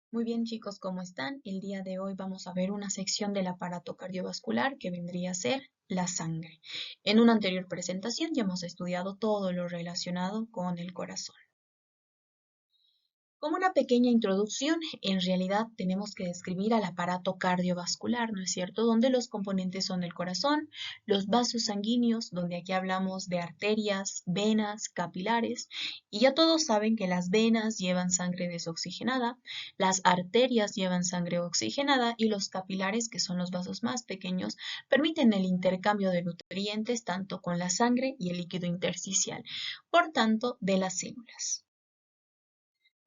Muy bien, chicos, ¿cómo están? El día de hoy vamos a ver una sección del aparato cardiovascular que vendría a ser la sangre. En una anterior presentación ya hemos estudiado todo lo relacionado con el corazón. Como una pequeña introducción, en realidad tenemos que describir al aparato cardiovascular, ¿no es cierto? Donde los componentes son el corazón, los vasos sanguíneos, donde aquí hablamos de arterias, venas, capilares, y ya todos saben que las venas llevan sangre desoxigenada, las arterias llevan sangre oxigenada y los capilares, que son los vasos más pequeños, permiten el intercambio de nutrientes tanto con la sangre y el líquido intersticial, por tanto, de las células.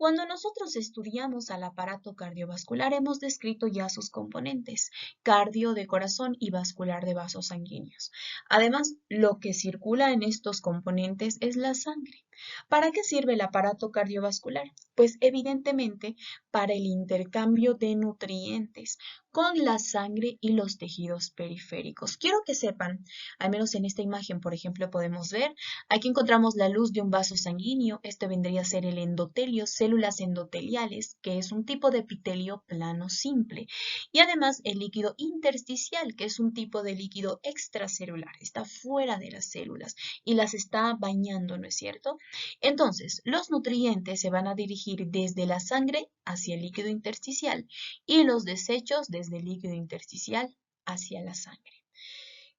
Cuando nosotros estudiamos al aparato cardiovascular, hemos descrito ya sus componentes, cardio de corazón y vascular de vasos sanguíneos. Además, lo que circula en estos componentes es la sangre. ¿Para qué sirve el aparato cardiovascular? Pues evidentemente para el intercambio de nutrientes con la sangre y los tejidos periféricos. Quiero que sepan, al menos en esta imagen, por ejemplo, podemos ver. Aquí encontramos la luz de un vaso sanguíneo. Este vendría a ser el endotelio, células endoteliales, que es un tipo de epitelio plano simple. Y además el líquido intersticial, que es un tipo de líquido extracelular. Está fuera de las células y las está bañando, ¿no es cierto? Entonces, los nutrientes se van a dirigir desde la sangre hacia el líquido intersticial y los desechos desde el líquido intersticial hacia la sangre.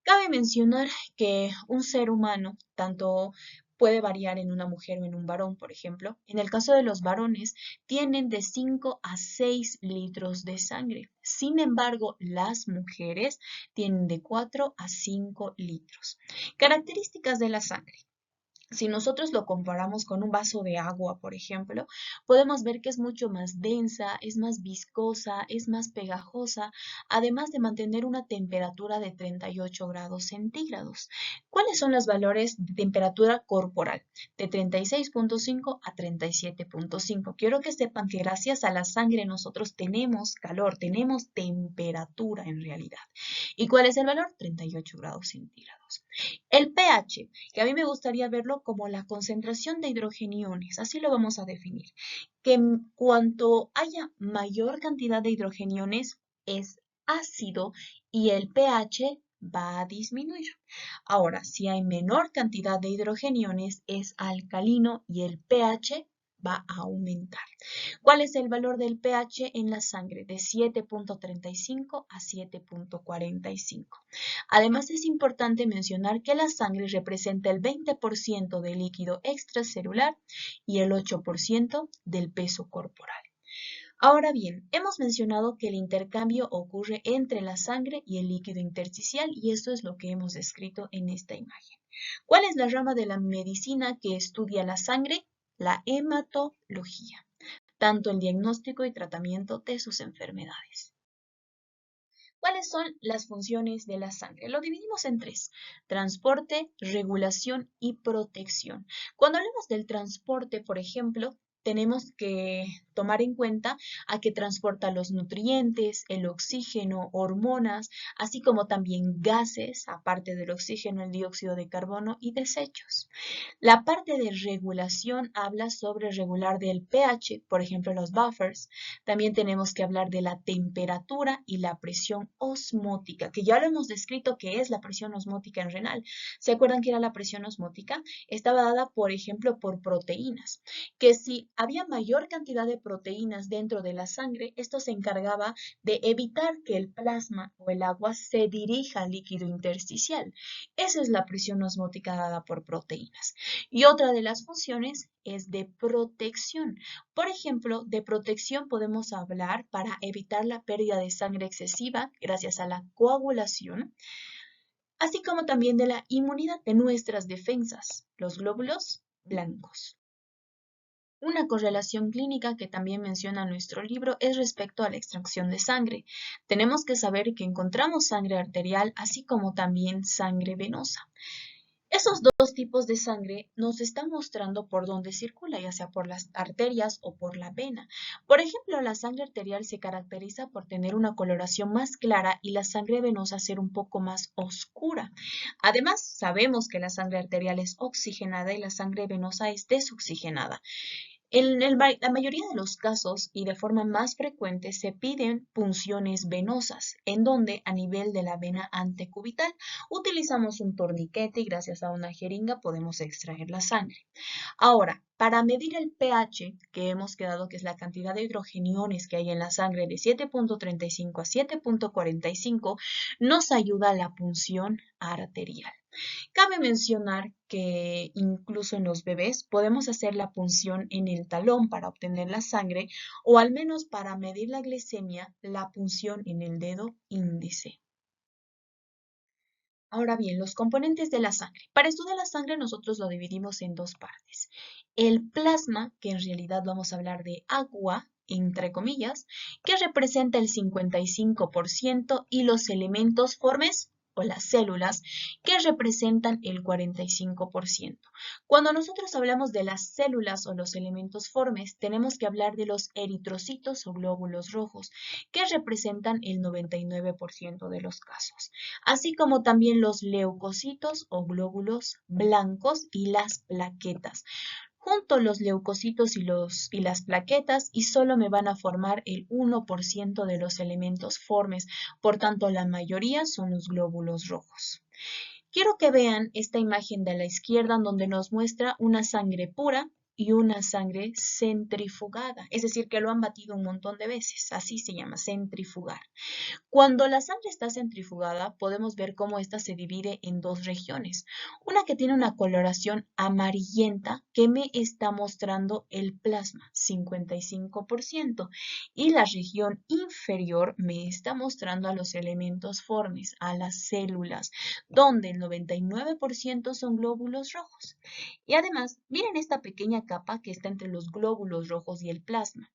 Cabe mencionar que un ser humano, tanto puede variar en una mujer o en un varón, por ejemplo. En el caso de los varones, tienen de 5 a 6 litros de sangre. Sin embargo, las mujeres tienen de 4 a 5 litros. Características de la sangre. Si nosotros lo comparamos con un vaso de agua, por ejemplo, podemos ver que es mucho más densa, es más viscosa, es más pegajosa, además de mantener una temperatura de 38 grados centígrados. ¿Cuáles son los valores de temperatura corporal? De 36,5 a 37,5. Quiero que sepan que gracias a la sangre nosotros tenemos calor, tenemos temperatura en realidad. ¿Y cuál es el valor? 38 grados centígrados. El pH, que a mí me gustaría verlo como la concentración de hidrogeniones, así lo vamos a definir, que cuanto haya mayor cantidad de hidrogeniones es ácido y el pH va a disminuir. Ahora, si hay menor cantidad de hidrogeniones es alcalino y el pH va a aumentar. ¿Cuál es el valor del pH en la sangre? De 7,35 a 7,45. Además, es importante mencionar que la sangre representa el 20% del líquido extracelular y el 8% del peso corporal. Ahora bien, hemos mencionado que el intercambio ocurre entre la sangre y el líquido intersticial y esto es lo que hemos descrito en esta imagen. ¿Cuál es la rama de la medicina que estudia la sangre? La hematología, tanto el diagnóstico y tratamiento de sus enfermedades. ¿Cuáles son las funciones de la sangre? Lo dividimos en tres: transporte, regulación y protección. Cuando hablamos del transporte, por ejemplo, tenemos que tomar en cuenta a que transporta los nutrientes, el oxígeno, hormonas, así como también gases, aparte del oxígeno, el dióxido de carbono y desechos. La parte de regulación habla sobre regular del pH, por ejemplo, los buffers. También tenemos que hablar de la temperatura y la presión osmótica, que ya lo hemos descrito que es la presión osmótica en renal. ¿Se acuerdan que era la presión osmótica? Estaba dada, por ejemplo, por proteínas, que si había mayor cantidad de proteínas dentro de la sangre, esto se encargaba de evitar que el plasma o el agua se dirija al líquido intersticial. Esa es la presión osmótica dada por proteínas. Y otra de las funciones es de protección. Por ejemplo, de protección podemos hablar para evitar la pérdida de sangre excesiva gracias a la coagulación, así como también de la inmunidad de nuestras defensas, los glóbulos blancos. Una correlación clínica que también menciona nuestro libro es respecto a la extracción de sangre. Tenemos que saber que encontramos sangre arterial así como también sangre venosa. Esos dos tipos de sangre nos están mostrando por dónde circula, ya sea por las arterias o por la vena. Por ejemplo, la sangre arterial se caracteriza por tener una coloración más clara y la sangre venosa ser un poco más oscura. Además, sabemos que la sangre arterial es oxigenada y la sangre venosa es desoxigenada. La mayoría de los casos y de forma más frecuente se piden punciones venosas, en donde a nivel de la vena antecubital utilizamos un torniquete y gracias a una jeringa podemos extraer la sangre. Ahora, para medir el pH, que hemos quedado que es la cantidad de hidrogeniones que hay en la sangre de 7.35 a 7.45, nos ayuda la punción arterial. Cabe mencionar que incluso en los bebés podemos hacer la punción en el talón para obtener la sangre o al menos para medir la glicemia, la punción en el dedo índice. Ahora bien, los componentes de la sangre. Para estudiar la sangre nosotros lo dividimos en dos partes. El plasma, que en realidad vamos a hablar de agua, entre comillas, que representa el 55% y los elementos formes o las células, que representan el 45%. Cuando nosotros hablamos de las células o los elementos formes, tenemos que hablar de los eritrocitos o glóbulos rojos, que representan el 99% de los casos, así como también los leucocitos o glóbulos blancos y las plaquetas. Junto los leucocitos y las plaquetas y solo me van a formar el 1% de los elementos formes, por tanto la mayoría son los glóbulos rojos. Quiero que vean esta imagen de la izquierda donde nos muestra una sangre pura y una sangre centrifugada, es decir, que lo han batido un montón de veces, así se llama, centrifugar. Cuando la sangre está centrifugada, podemos ver cómo ésta se divide en dos regiones. Una que tiene una coloración amarillenta que me está mostrando el plasma, 55%, y la región inferior me está mostrando a los elementos formes, a las células, donde el 99% son glóbulos rojos. Y además, miren esta pequeña capa que está entre los glóbulos rojos y el plasma.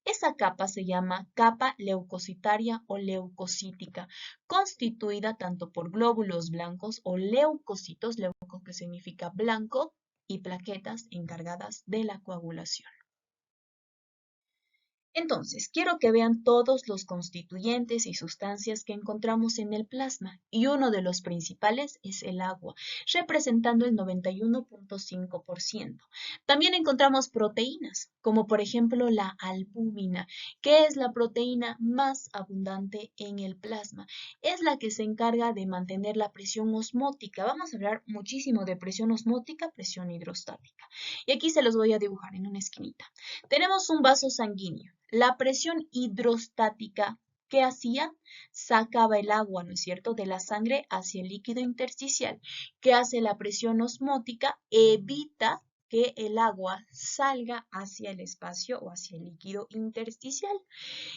Esa capa se llama capa leucocitaria o leucocítica, constituida tanto por glóbulos blancos o leucocitos, leuco que significa blanco, y plaquetas encargadas de la coagulación. Entonces, quiero que vean todos los constituyentes y sustancias que encontramos en el plasma, y uno de los principales es el agua, representando el 91.5%. También encontramos proteínas, como por ejemplo la albúmina, que es la proteína más abundante en el plasma. Es la que se encarga de mantener la presión osmótica. Vamos a hablar muchísimo de presión osmótica, presión hidrostática. Y aquí se los voy a dibujar en una esquinita. Tenemos un vaso sanguíneo. La presión hidrostática, ¿qué hacía? Sacaba el agua, ¿no es cierto?, de la sangre hacia el líquido intersticial. ¿Qué hace la presión osmótica? Evita que el agua salga hacia el espacio o hacia el líquido intersticial.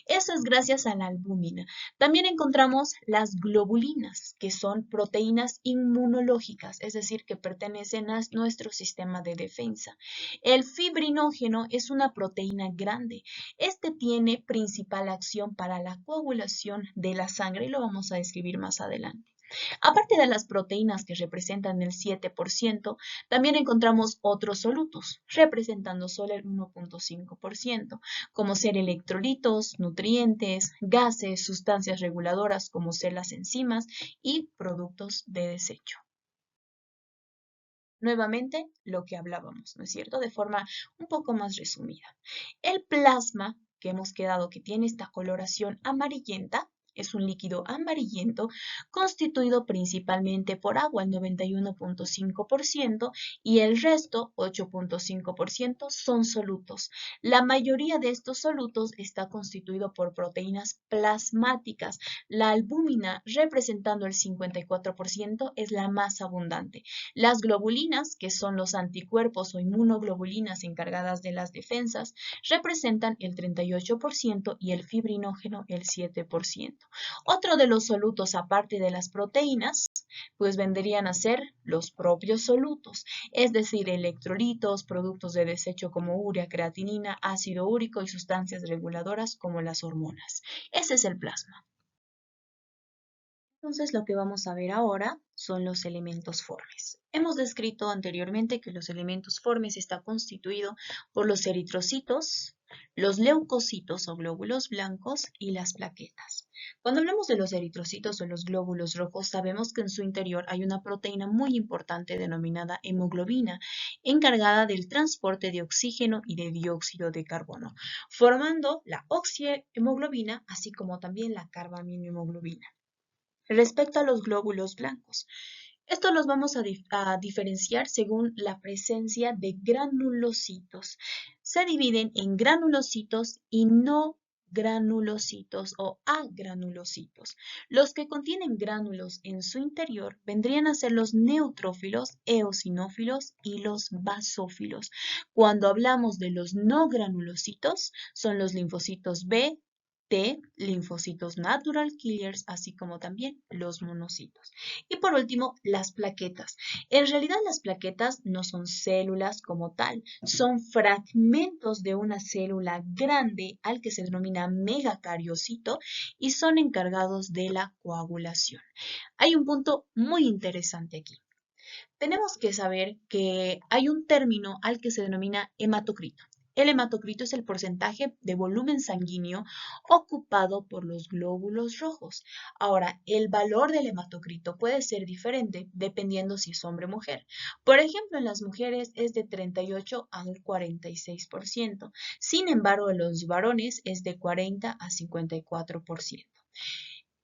Eso es gracias a la albúmina. También encontramos las globulinas, que son proteínas inmunológicas, es decir, que pertenecen a nuestro sistema de defensa. El fibrinógeno es una proteína grande. Este tiene principal acción para la coagulación de la sangre y lo vamos a describir más adelante. Aparte de las proteínas que representan el 7%, también encontramos otros solutos, representando solo el 1.5%, como ser electrolitos, nutrientes, gases, sustancias reguladoras como ser las enzimas y productos de desecho. Nuevamente, lo que hablábamos, ¿no es cierto? De forma un poco más resumida. El plasma, que hemos quedado que tiene esta coloración amarillenta, es un líquido amarillento constituido principalmente por agua, el 91.5%, y el resto, 8.5%, son solutos. La mayoría de estos solutos está constituido por proteínas plasmáticas. La albúmina, representando el 54%, es la más abundante. Las globulinas, que son los anticuerpos o inmunoglobulinas encargadas de las defensas, representan el 38% y el fibrinógeno el 7%. Otro de los solutos, aparte de las proteínas, pues vendrían a ser los propios solutos, es decir, electrolitos, productos de desecho como urea, creatinina, ácido úrico y sustancias reguladoras como las hormonas. Ese es el plasma. Entonces lo que vamos a ver ahora son los elementos formes. Hemos descrito anteriormente que los elementos formes está constituido por los eritrocitos, los leucocitos o glóbulos blancos y las plaquetas. Cuando hablamos de los eritrocitos o los glóbulos rojos, sabemos que en su interior hay una proteína muy importante denominada hemoglobina, encargada del transporte de oxígeno y de dióxido de carbono, formando la oxihemoglobina, así como también la carbaminohemoglobina. Respecto a los glóbulos blancos, estos los vamos a diferenciar según la presencia de granulocitos. Se dividen en granulocitos y no granulocitos o agranulocitos. Los que contienen gránulos en su interior vendrían a ser los neutrófilos, eosinófilos y los basófilos. Cuando hablamos de los no granulocitos, son los linfocitos B, T, linfocitos natural killers, así como también los monocitos. Y por último, las plaquetas. En realidad las plaquetas no son células como tal, son fragmentos de una célula grande al que se denomina megacariocito y son encargados de la coagulación. Hay un punto muy interesante aquí. Tenemos que saber que hay un término al que se denomina hematocrito. El hematocrito es el porcentaje de volumen sanguíneo ocupado por los glóbulos rojos. Ahora, el valor del hematocrito puede ser diferente dependiendo si es hombre o mujer. Por ejemplo, en las mujeres es de 38 al 46%. Sin embargo, en los varones es de 40 a 54%.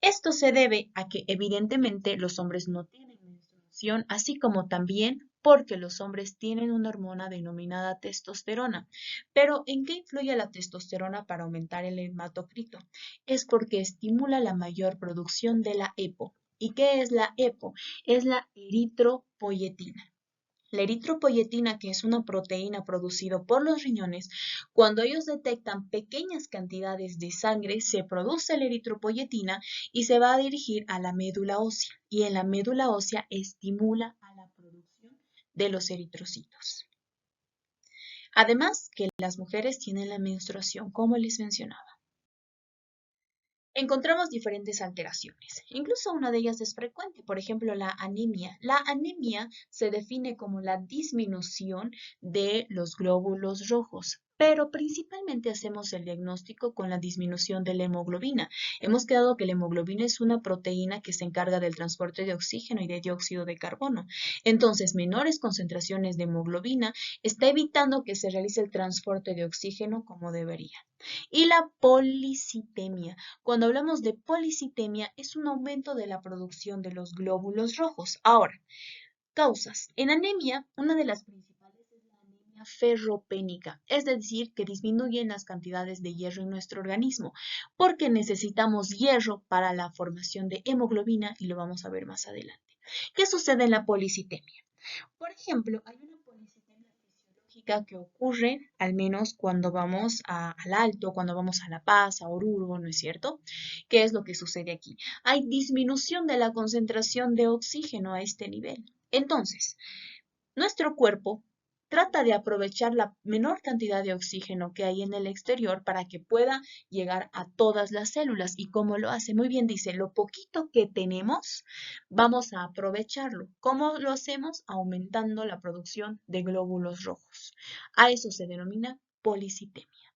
Esto se debe a que evidentemente los hombres no tienen menstruación, así como también porque los hombres tienen una hormona denominada testosterona. Pero ¿en qué influye la testosterona para aumentar el hematocrito? Es porque estimula la mayor producción de la EPO. ¿Y qué es la EPO? Es la eritropoyetina. La eritropoyetina, que es una proteína producida por los riñones, cuando ellos detectan pequeñas cantidades de sangre, se produce la eritropoyetina y se va a dirigir a la médula ósea. Y en la médula ósea estimula a la producción de los eritrocitos. Además, que las mujeres tienen la menstruación, como les mencionaba. Encontramos diferentes alteraciones. Incluso una de ellas es frecuente, por ejemplo, la anemia. La anemia se define como la disminución de los glóbulos rojos, pero principalmente hacemos el diagnóstico con la disminución de la hemoglobina. Hemos quedado que la hemoglobina es una proteína que se encarga del transporte de oxígeno y de dióxido de carbono. Entonces, menores concentraciones de hemoglobina está evitando que se realice el transporte de oxígeno como debería. Y la policitemia. Cuando hablamos de policitemia, es un aumento de la producción de los glóbulos rojos. Ahora, causas. En anemia, una de las principales es la anemia ferropénica, es decir, que disminuyen las cantidades de hierro en nuestro organismo, porque necesitamos hierro para la formación de hemoglobina y lo vamos a ver más adelante. ¿Qué sucede en la policitemia? Por ejemplo, hay una policitemia fisiológica que ocurre al menos cuando vamos al Alto, cuando vamos a La Paz, a Oruro, ¿no es cierto? ¿Qué es lo que sucede aquí? Hay disminución de la concentración de oxígeno a este nivel. Entonces, nuestro cuerpo trata de aprovechar la menor cantidad de oxígeno que hay en el exterior para que pueda llegar a todas las células. ¿Y cómo lo hace? Muy bien, dice, lo poquito que tenemos, vamos a aprovecharlo. ¿Cómo lo hacemos? Aumentando la producción de glóbulos rojos. A eso se denomina policitemia.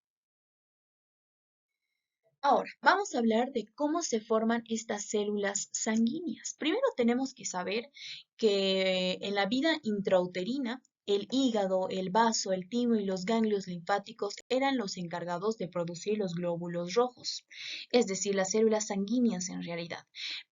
Ahora, vamos a hablar de cómo se forman estas células sanguíneas. Primero tenemos que saber que en la vida intrauterina, el hígado, el vaso, el timo y los ganglios linfáticos eran los encargados de producir los glóbulos rojos, es decir, las células sanguíneas en realidad.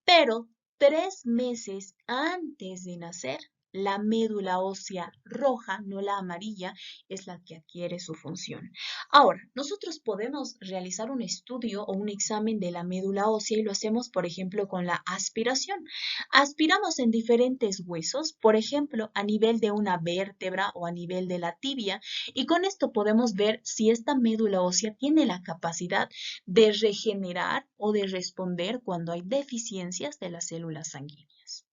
Pero 3 meses antes de nacer, la médula ósea roja, no la amarilla, es la que adquiere su función. Ahora, nosotros podemos realizar un estudio o un examen de la médula ósea y lo hacemos, por ejemplo, con la aspiración. Aspiramos en diferentes huesos, por ejemplo, a nivel de una vértebra o a nivel de la tibia, y con esto podemos ver si esta médula ósea tiene la capacidad de regenerar o de responder cuando hay deficiencias de las células sanguíneas.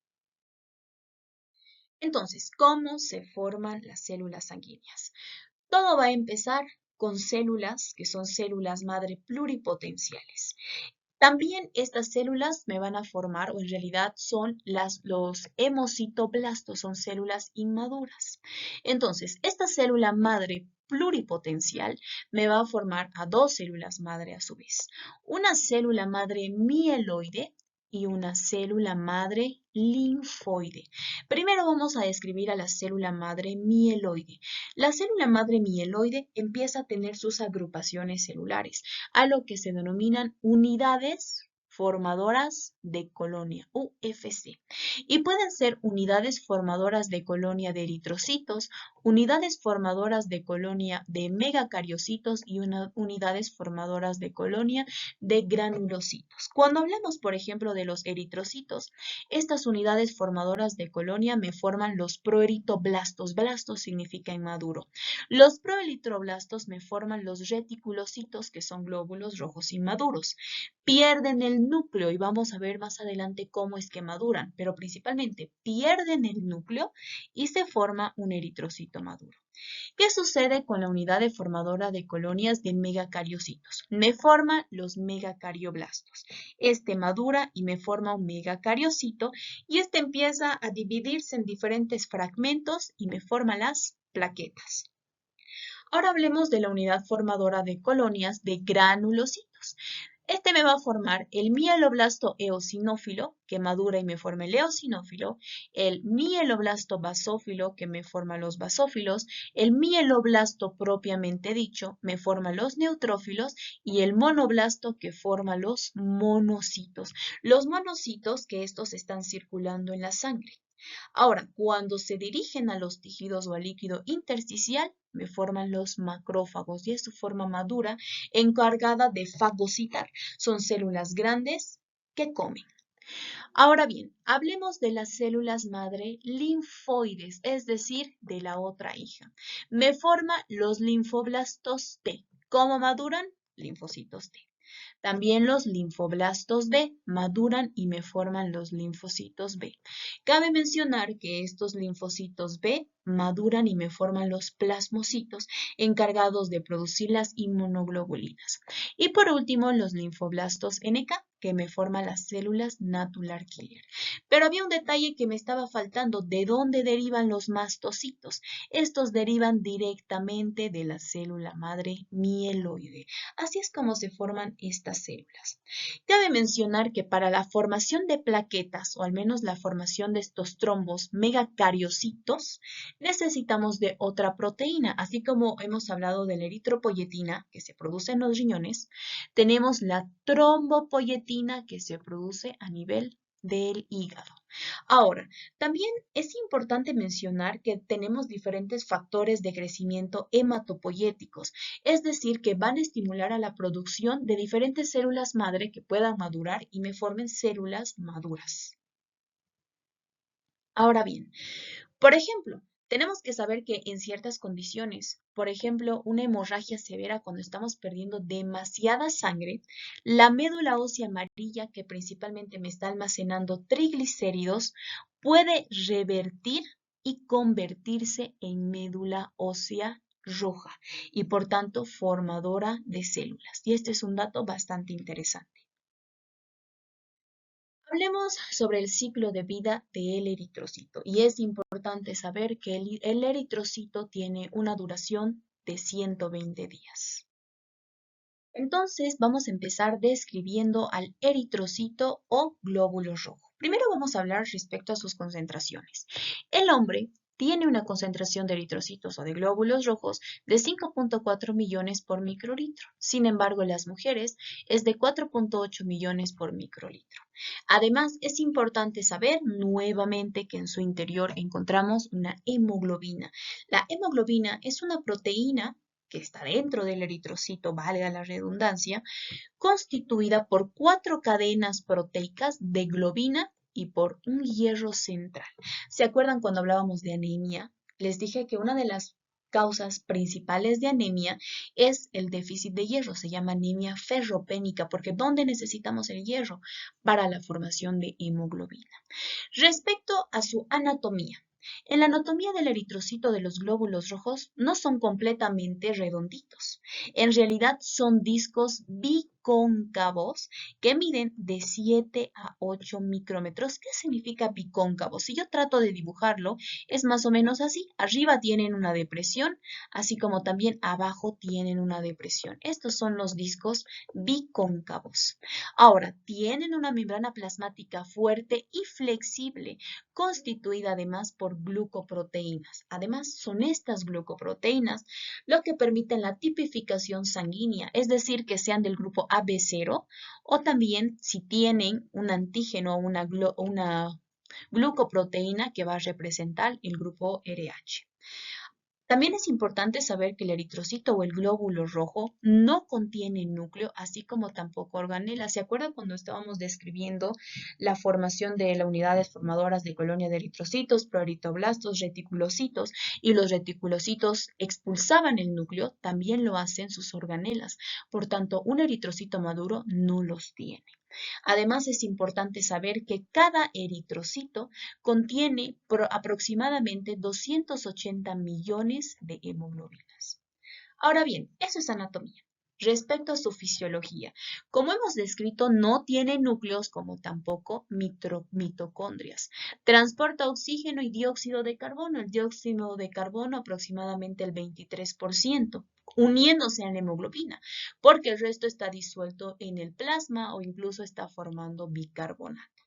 Entonces, ¿cómo se forman las células sanguíneas? Todo va a empezar con células que son células madre pluripotenciales. También estas células me van a formar, o en realidad son los hemocitoblastos, son células inmaduras. Entonces, esta célula madre pluripotencial me va a formar a dos células madre a su vez. Una célula madre mieloide y una célula madre linfoide. Primero vamos a describir a la célula madre mieloide. La célula madre mieloide empieza a tener sus agrupaciones celulares, a lo que se denominan unidades formadoras de colonia, UFC, y pueden ser unidades formadoras de colonia de eritrocitos, unidades formadoras de colonia de megacariocitos y unidades formadoras de colonia de granulocitos. Cuando hablamos, por ejemplo, de los eritrocitos, estas unidades formadoras de colonia me forman los proeritoblastos. Blastos significa inmaduro. Los proeritroblastos me forman los reticulocitos, que son glóbulos rojos inmaduros. Pierden el núcleo y vamos a ver más adelante cómo es que maduran, pero principalmente pierden el núcleo y se forma un eritrocito maduro. ¿Qué sucede con la unidad formadora de colonias de megacariocitos? Me forma los megacarioblastos. Este madura y me forma un megacariocito y este empieza a dividirse en diferentes fragmentos y me forma las plaquetas. Ahora hablemos de la unidad formadora de colonias de granulocitos. Este me va a formar el mieloblasto eosinófilo, que madura y me forma el eosinófilo, el mieloblasto basófilo, que me forma los basófilos, el mieloblasto propiamente dicho, me forma los neutrófilos, y el monoblasto, que forma los monocitos. Los monocitos, que estos están circulando en la sangre. Ahora, cuando se dirigen a los tejidos o al líquido intersticial, me forman los macrófagos y es su forma madura encargada de fagocitar. Son células grandes que comen. Ahora bien, hablemos de las células madre linfoides, es decir, de la otra hija. Me forma los linfoblastos T. ¿Cómo maduran? Linfocitos T. También los linfoblastos B maduran y me forman los linfocitos B. Cabe mencionar que estos linfocitos B maduran y me forman los plasmocitos encargados de producir las inmunoglobulinas. Y por último, los linfoblastos NK, que me forman las células natular killer. Pero había un detalle que me estaba faltando. ¿De dónde derivan los mastocitos? Estos derivan directamente de la célula madre mieloide. Así es como se forman estas células. Cabe mencionar que para la formación de plaquetas, o al menos la formación de estos trombos megacariocitos, necesitamos de otra proteína. Así como hemos hablado de la eritropoyetina, que se produce en los riñones, tenemos la trombopoyetina, que se produce a nivel del hígado. Ahora, también es importante mencionar que tenemos diferentes factores de crecimiento hematopoyéticos, es decir, que van a estimular a la producción de diferentes células madre que puedan madurar y me formen células maduras. Ahora bien, por ejemplo, tenemos que saber que en ciertas condiciones, por ejemplo, una hemorragia severa cuando estamos perdiendo demasiada sangre, la médula ósea amarilla, que principalmente me está almacenando triglicéridos, puede revertir y convertirse en médula ósea roja y por tanto formadora de células. Y este es un dato bastante interesante. Hablemos sobre el ciclo de vida del eritrocito y es importante saber que el eritrocito tiene una duración de 120 días. Entonces vamos a empezar describiendo al eritrocito o glóbulo rojo. Primero vamos a hablar respecto a sus concentraciones. El hombre tiene una concentración de eritrocitos o de glóbulos rojos de 5.4 millones por microlitro. Sin embargo, las mujeres es de 4.8 millones por microlitro. Además, es importante saber nuevamente que en su interior encontramos una hemoglobina. La hemoglobina es una proteína que está dentro del eritrocito, valga la redundancia, constituida por 4 cadenas proteicas de globina y por un hierro central. ¿Se acuerdan cuando hablábamos de anemia? Les dije que una de las causas principales de anemia es el déficit de hierro, se llama anemia ferropénica, porque ¿dónde necesitamos el hierro? Para la formación de hemoglobina. Respecto a su anatomía, en la anatomía del eritrocito de los glóbulos rojos no son completamente redonditos. En realidad son discos bicóncavos que miden de 7 a 8 micrómetros. ¿Qué significa bicóncavo? Si yo trato de dibujarlo, es más o menos así. Arriba tienen una depresión, así como también abajo tienen una depresión. Estos son los discos bicóncavos. Ahora, tienen una membrana plasmática fuerte y flexible, constituida además por glucoproteínas. Además, son estas glucoproteínas lo que permiten la tipificación sanguínea, es decir, que sean del grupo AB0 o también si tienen un antígeno o una glucoproteína que va a representar el grupo RH. También es importante saber que el eritrocito o el glóbulo rojo no contiene núcleo, así como tampoco organela. ¿Se acuerdan cuando estábamos describiendo la formación de las unidades formadoras de colonia de eritrocitos, proeritoblastos, reticulocitos, y los reticulocitos expulsaban el núcleo? También lo hacen sus organelas. Por tanto, un eritrocito maduro no los tiene. Además, es importante saber que cada eritrocito contiene aproximadamente 280 millones de hemoglobinas. Ahora bien, eso es anatomía. Respecto a su fisiología, como hemos descrito, no tiene núcleos como tampoco mitocondrias. Transporta oxígeno y dióxido de carbono. El dióxido de carbono aproximadamente el 23%, uniéndose a la hemoglobina, porque el resto está disuelto en el plasma o incluso está formando bicarbonato.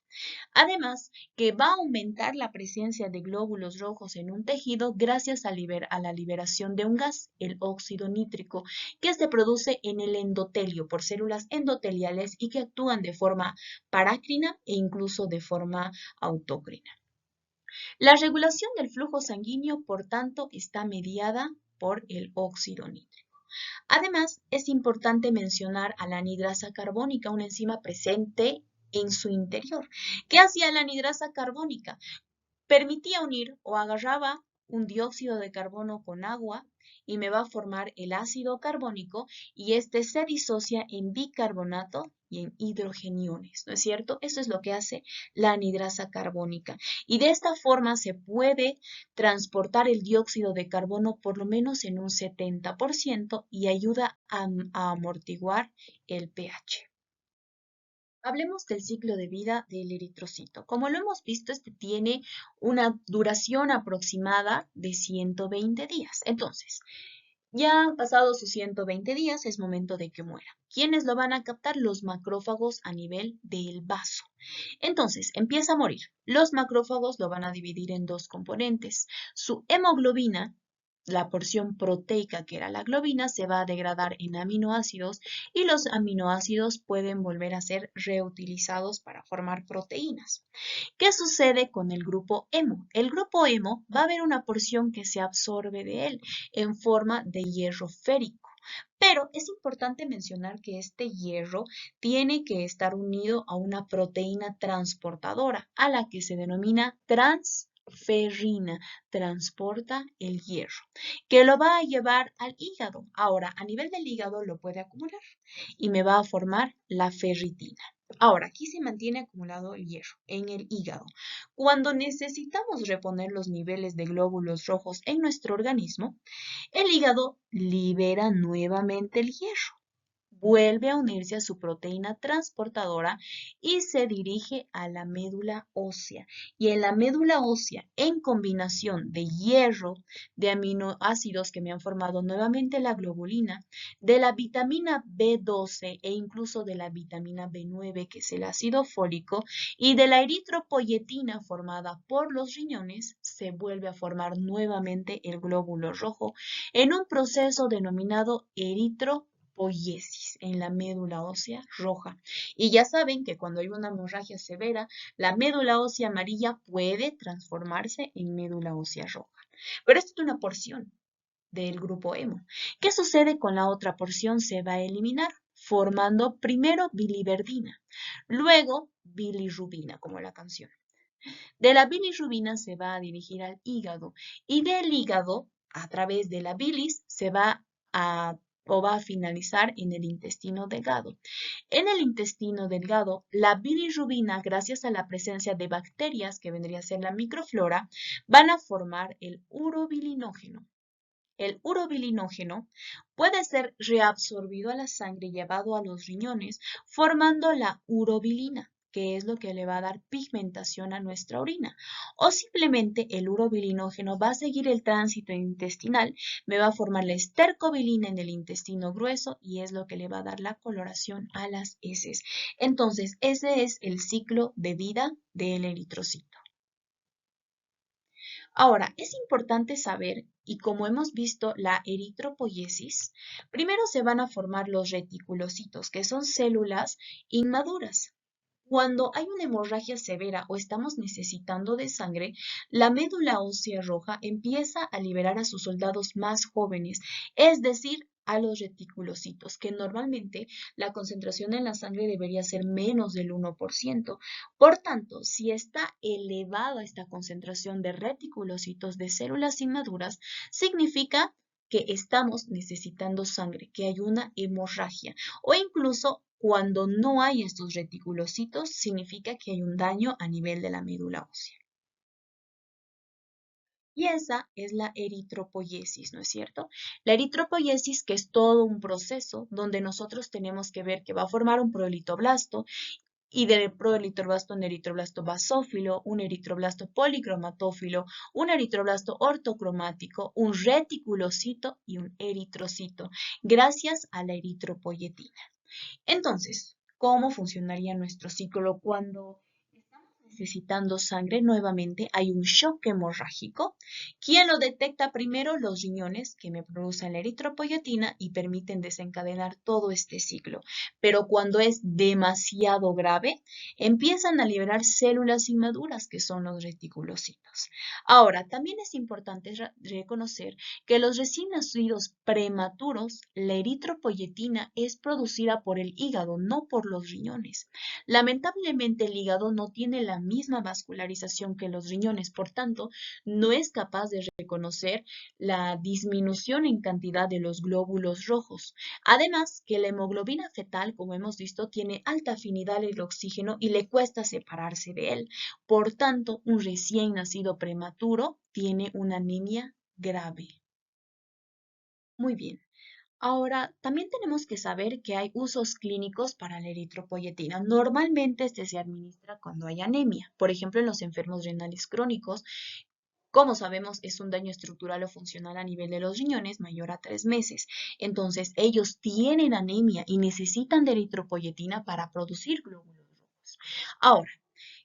Además, que va a aumentar la presencia de glóbulos rojos en un tejido gracias a la liberación de un gas, el óxido nítrico, que se produce en el endotelio por células endoteliales y que actúan de forma parácrina e incluso de forma autócrina. La regulación del flujo sanguíneo, por tanto, está mediada por el óxido nítrico. Además, es importante mencionar a la anhidrasa carbónica, una enzima presente en su interior. ¿Qué hacía la anhidrasa carbónica? Permitía unir o agarraba un dióxido de carbono con agua y me va a formar el ácido carbónico y este se disocia en bicarbonato y en hidrogeniones, ¿no es cierto? Eso es lo que hace la anhidrasa carbónica. Y de esta forma se puede transportar el dióxido de carbono por lo menos en un 70% y ayuda a amortiguar el pH. Hablemos del ciclo de vida del eritrocito. Como lo hemos visto, este tiene una duración aproximada de 120 días. Entonces, ya han pasado sus 120 días, es momento de que muera. ¿Quiénes lo van a captar? Los macrófagos a nivel del vaso. Entonces, empieza a morir. Los macrófagos lo van a dividir en dos componentes. Su hemoglobina, la porción proteica que era la globina, se va a degradar en aminoácidos y los aminoácidos pueden volver a ser reutilizados para formar proteínas. ¿Qué sucede con el grupo hemo? El grupo hemo va a haber una porción que se absorbe de él en forma de hierro férico. Pero es importante mencionar que este hierro tiene que estar unido a una proteína transportadora, a la que se denomina transferrina, transporta el hierro, que lo va a llevar al hígado. Ahora, a nivel del hígado lo puede acumular y me va a formar la ferritina. Ahora, aquí se mantiene acumulado el hierro en el hígado. Cuando necesitamos reponer los niveles de glóbulos rojos en nuestro organismo, el hígado libera nuevamente el hierro, vuelve a unirse a su proteína transportadora y se dirige a la médula ósea. Y en la médula ósea, en combinación de hierro, de aminoácidos que me han formado nuevamente la globulina, de la vitamina B12 e incluso de la vitamina B9, que es el ácido fólico, y de la eritropoyetina formada por los riñones, se vuelve a formar nuevamente el glóbulo rojo en un proceso denominado eritropoiesis en la médula ósea roja. Y ya saben que cuando hay una hemorragia severa, la médula ósea amarilla puede transformarse en médula ósea roja. Pero esta es una porción del grupo hemo. ¿Qué sucede con la otra porción? Se va a eliminar formando primero biliverdina, luego bilirrubina, como la canción. De la bilirrubina se va a dirigir al hígado y del hígado, a través de la bilis, se va a va a finalizar en el intestino delgado. En el intestino delgado, la bilirrubina, gracias a la presencia de bacterias, que vendría a ser la microflora, van a formar el urobilinógeno. el urobilinógeno puede ser reabsorbido a la sangre y llevado a los riñones, formando la urobilina, que es lo que le va a dar pigmentación a nuestra orina. O simplemente el urobilinógeno va a seguir el tránsito intestinal, me va a formar la estercobilina en el intestino grueso y es lo que le va a dar la coloración a las heces. Entonces, ese es el ciclo de vida del eritrocito. Ahora, es importante saber, y como hemos visto la eritropoiesis, primero se van a formar los reticulocitos, que son células inmaduras. Cuando hay una hemorragia severa o estamos necesitando de sangre, la médula ósea roja empieza a liberar a sus soldados más jóvenes, es decir, a los reticulocitos, que normalmente la concentración en la sangre debería ser menos del 1%. Por tanto, si está elevada esta concentración de reticulocitos de células inmaduras, significa que estamos necesitando sangre, que hay una hemorragia o incluso cuando no hay estos reticulocitos, significa que hay un daño a nivel de la médula ósea. Y esa es la eritropoiesis, ¿no es cierto? La eritropoiesis, que es todo un proceso donde nosotros tenemos que ver que va a formar un proelitoblasto y del proelitroblasto un eritroblasto basófilo, un eritroblasto policromatófilo, un eritroblasto ortocromático, un reticulocito y un eritrocito, gracias a la eritropoietina. Entonces, ¿cómo funcionaría nuestro ciclo cuando estamos necesitando sangre? Nuevamente hay un shock hemorrágico. ¿Quién lo detecta primero? Los riñones que me producen la eritropoietina y permiten desencadenar todo este ciclo. Pero cuando es demasiado grave, empiezan a liberar células inmaduras que son los reticulocitos. Ahora, también es importante reconocer que los recién nacidos prematuros, la eritropoietina es producida por el hígado, no por los riñones. Lamentablemente el hígado no tiene la misma vascularización que los riñones, por tanto, no es capaz de reconocer la disminución en cantidad de los glóbulos rojos. Además, que la hemoglobina fetal, como hemos visto, tiene alta afinidad al oxígeno y le cuesta separarse de él. Por tanto, un recién nacido prematuro tiene una anemia grave. Muy bien. Ahora, también tenemos que saber que hay usos clínicos para la eritropoyetina. Normalmente este se administra cuando hay anemia, por ejemplo en los enfermos renales crónicos. Como sabemos, es un daño estructural o funcional a nivel de los riñones mayor a 3 meses. Entonces, ellos tienen anemia y necesitan de eritropoyetina para producir glóbulos rojos. Ahora,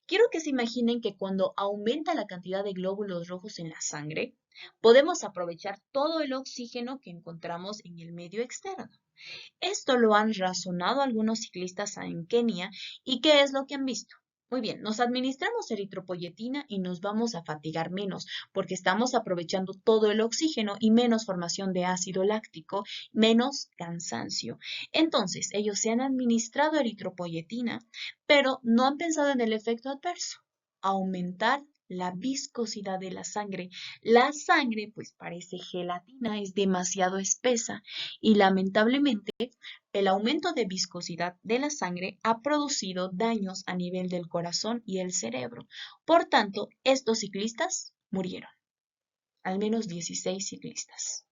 quiero que se imaginen que cuando aumenta la cantidad de glóbulos rojos en la sangre, podemos aprovechar todo el oxígeno que encontramos en el medio externo. Esto lo han razonado algunos ciclistas en Kenia y ¿qué es lo que han visto? Muy bien, nos administramos eritropoyetina y nos vamos a fatigar menos porque estamos aprovechando todo el oxígeno y menos formación de ácido láctico, menos cansancio. Entonces, ellos se han administrado eritropoyetina, pero no han pensado en el efecto adverso, aumentar la viscosidad de la sangre. La sangre, pues parece gelatina, es demasiado espesa y lamentablemente el aumento de viscosidad de la sangre ha producido daños a nivel del corazón y el cerebro. Por tanto, estos ciclistas murieron, al menos 16 ciclistas.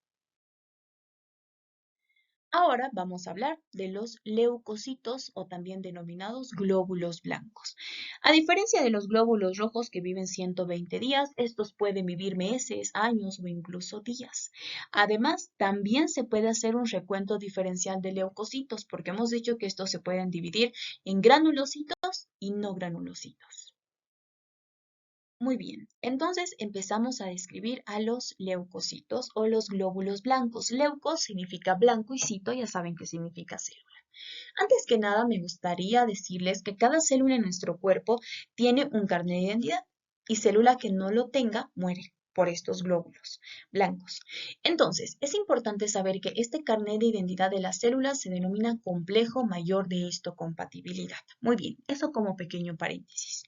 Ahora vamos a hablar de los leucocitos o también denominados glóbulos blancos. A diferencia de los glóbulos rojos que viven 120 días, estos pueden vivir meses, años o incluso días. Además, también se puede hacer un recuento diferencial de leucocitos porque hemos dicho que estos se pueden dividir en granulocitos y no granulocitos. Muy bien, entonces empezamos a describir a los leucocitos o los glóbulos blancos. Leucos significa blanco y cito, ya saben qué significa célula. Antes que nada, me gustaría decirles que cada célula en nuestro cuerpo tiene un carnet de identidad y célula que no lo tenga muere por estos glóbulos blancos. Entonces, es importante saber que este carnet de identidad de las células se denomina complejo mayor de histocompatibilidad. Muy bien, eso como pequeño paréntesis.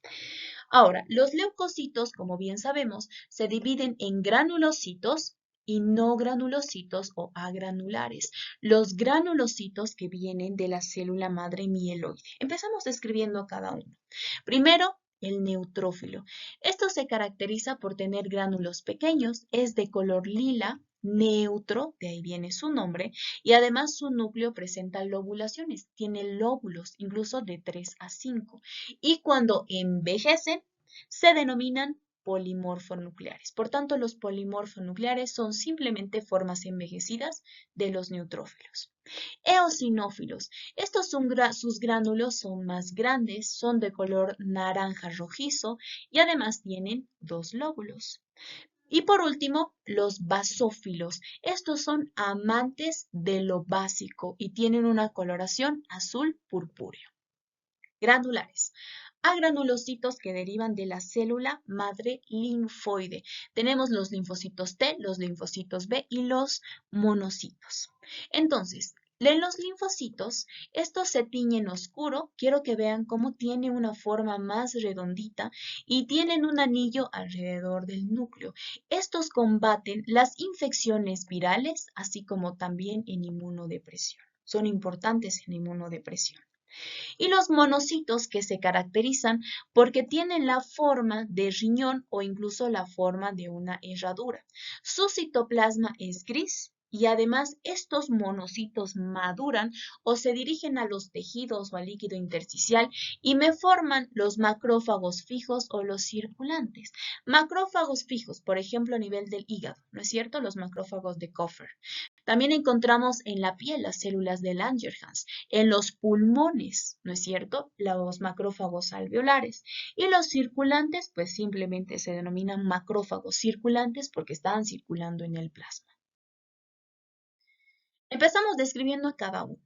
Ahora, los leucocitos, como bien sabemos, se dividen en granulocitos y no granulocitos o agranulares. Los granulocitos que vienen de la célula madre mieloide. Empezamos describiendo cada uno. Primero, el neutrófilo. Esto se caracteriza por tener gránulos pequeños, es de color lila, neutro, de ahí viene su nombre, y además su núcleo presenta lobulaciones, tiene lóbulos, incluso de 3 a 5. Y cuando envejecen, se denominan polimorfonucleares. Por tanto, los polimorfonucleares son simplemente formas envejecidas de los neutrófilos. Eosinófilos. Sus gránulos son más grandes, son de color naranja rojizo y además tienen 2 lóbulos. Y por último, los basófilos. Estos son amantes de lo básico y tienen una coloración azul purpúreo. Granulares. A granulocitos que derivan de la célula madre linfoide. Tenemos los linfocitos T, los linfocitos B y los monocitos. Entonces, en los linfocitos, estos se tiñen oscuro. Quiero que vean cómo tiene una forma más redondita y tienen un anillo alrededor del núcleo. Estos combaten las infecciones virales, así como también en inmunodepresión. Son importantes en inmunodepresión. Y los monocitos que se caracterizan porque tienen la forma de riñón o incluso la forma de una herradura. Su citoplasma es gris y además estos monocitos maduran o se dirigen a los tejidos o al líquido intersticial y me forman los macrófagos fijos o los circulantes. Macrófagos fijos, por ejemplo, a nivel del hígado, ¿no es cierto? Los macrófagos de Koffer. También encontramos en la piel las células de Langerhans, en los pulmones, ¿no es cierto? Los macrófagos alveolares. Y los circulantes, pues simplemente se denominan macrófagos circulantes porque estaban circulando en el plasma. Empezamos describiendo a cada uno.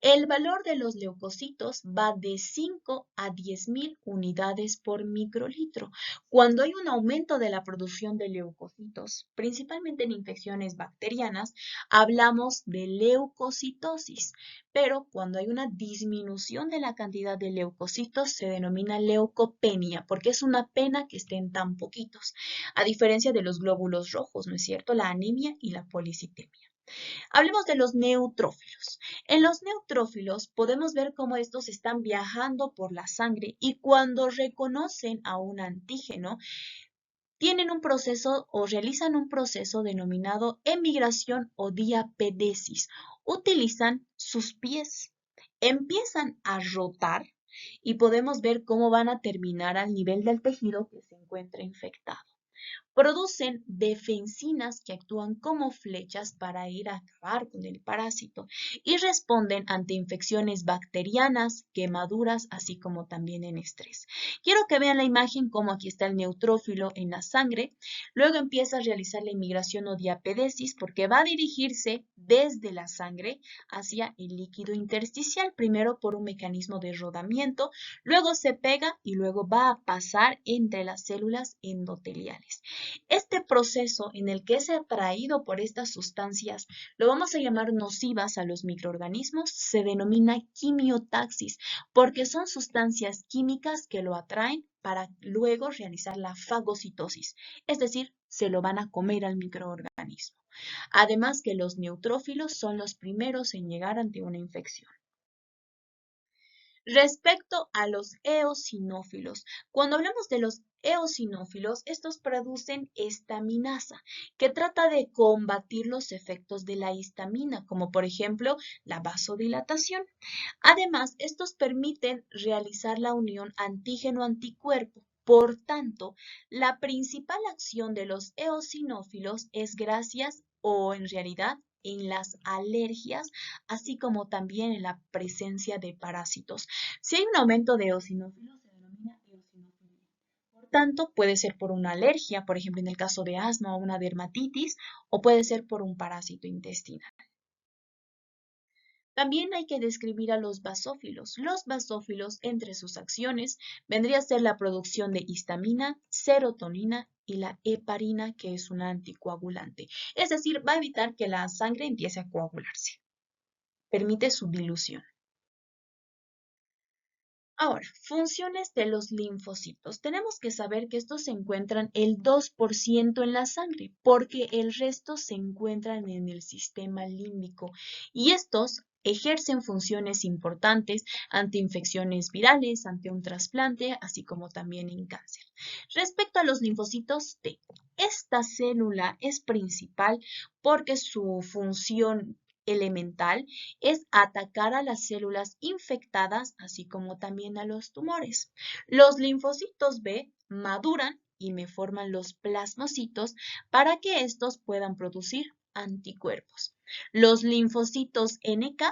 El valor de los leucocitos va de 5 a 10.000 unidades por microlitro. Cuando hay un aumento de la producción de leucocitos, principalmente en infecciones bacterianas, hablamos de leucocitosis. Pero cuando hay una disminución de la cantidad de leucocitos, se denomina leucopenia, porque es una pena que estén tan poquitos, a diferencia de los glóbulos rojos, ¿no es cierto? La anemia y la policitemia. Hablemos de los neutrófilos. En los neutrófilos podemos ver cómo estos están viajando por la sangre y cuando reconocen a un antígeno, tienen un proceso o realizan un proceso denominado emigración o diapedesis. Utilizan sus pies, empiezan a rotar y podemos ver cómo van a terminar al nivel del tejido que se encuentra infectado. Producen defensinas que actúan como flechas para ir a acabar con el parásito y responden ante infecciones bacterianas, quemaduras, así como también en estrés. Quiero que vean la imagen como aquí está el neutrófilo en la sangre. Luego empieza a realizar la inmigración o diapedesis porque va a dirigirse desde la sangre hacia el líquido intersticial, primero por un mecanismo de rodamiento, luego se pega y luego va a pasar entre las células endoteliales. Este proceso en el que es atraído por estas sustancias, lo vamos a llamar nocivas a los microorganismos, se denomina quimiotaxis, porque son sustancias químicas que lo atraen para luego realizar la fagocitosis, es decir, se lo van a comer al microorganismo. Además que los neutrófilos son los primeros en llegar ante una infección. Respecto a los eosinófilos, cuando hablamos de los eosinófilos, estos producen estaminasa, que trata de combatir los efectos de la histamina, como por ejemplo la vasodilatación. Además, estos permiten realizar la unión antígeno-anticuerpo. Por tanto, la principal acción de los eosinófilos es gracias o en realidad en las alergias, así como también en la presencia de parásitos. Si hay un aumento de eosinófilos, se denomina eosinofilia. Por tanto, puede ser por una alergia, por ejemplo, en el caso de asma o una dermatitis, o puede ser por un parásito intestinal. También hay que describir a los basófilos. Los basófilos, entre sus acciones, vendría a ser la producción de histamina, serotonina y la heparina, que es una anticoagulante. Es decir, va a evitar que la sangre empiece a coagularse. Permite su dilución. Ahora, funciones de los linfocitos. Tenemos que saber que estos se encuentran el 2% en la sangre, porque el resto se encuentran en el sistema límbico y estos ejercen funciones importantes ante infecciones virales, ante un trasplante, así como también en cáncer. Respecto a los linfocitos T, esta célula es principal porque su función elemental es atacar a las células infectadas, así como también a los tumores. Los linfocitos B maduran y me forman los plasmocitos para que estos puedan producir anticuerpos. Los linfocitos NK,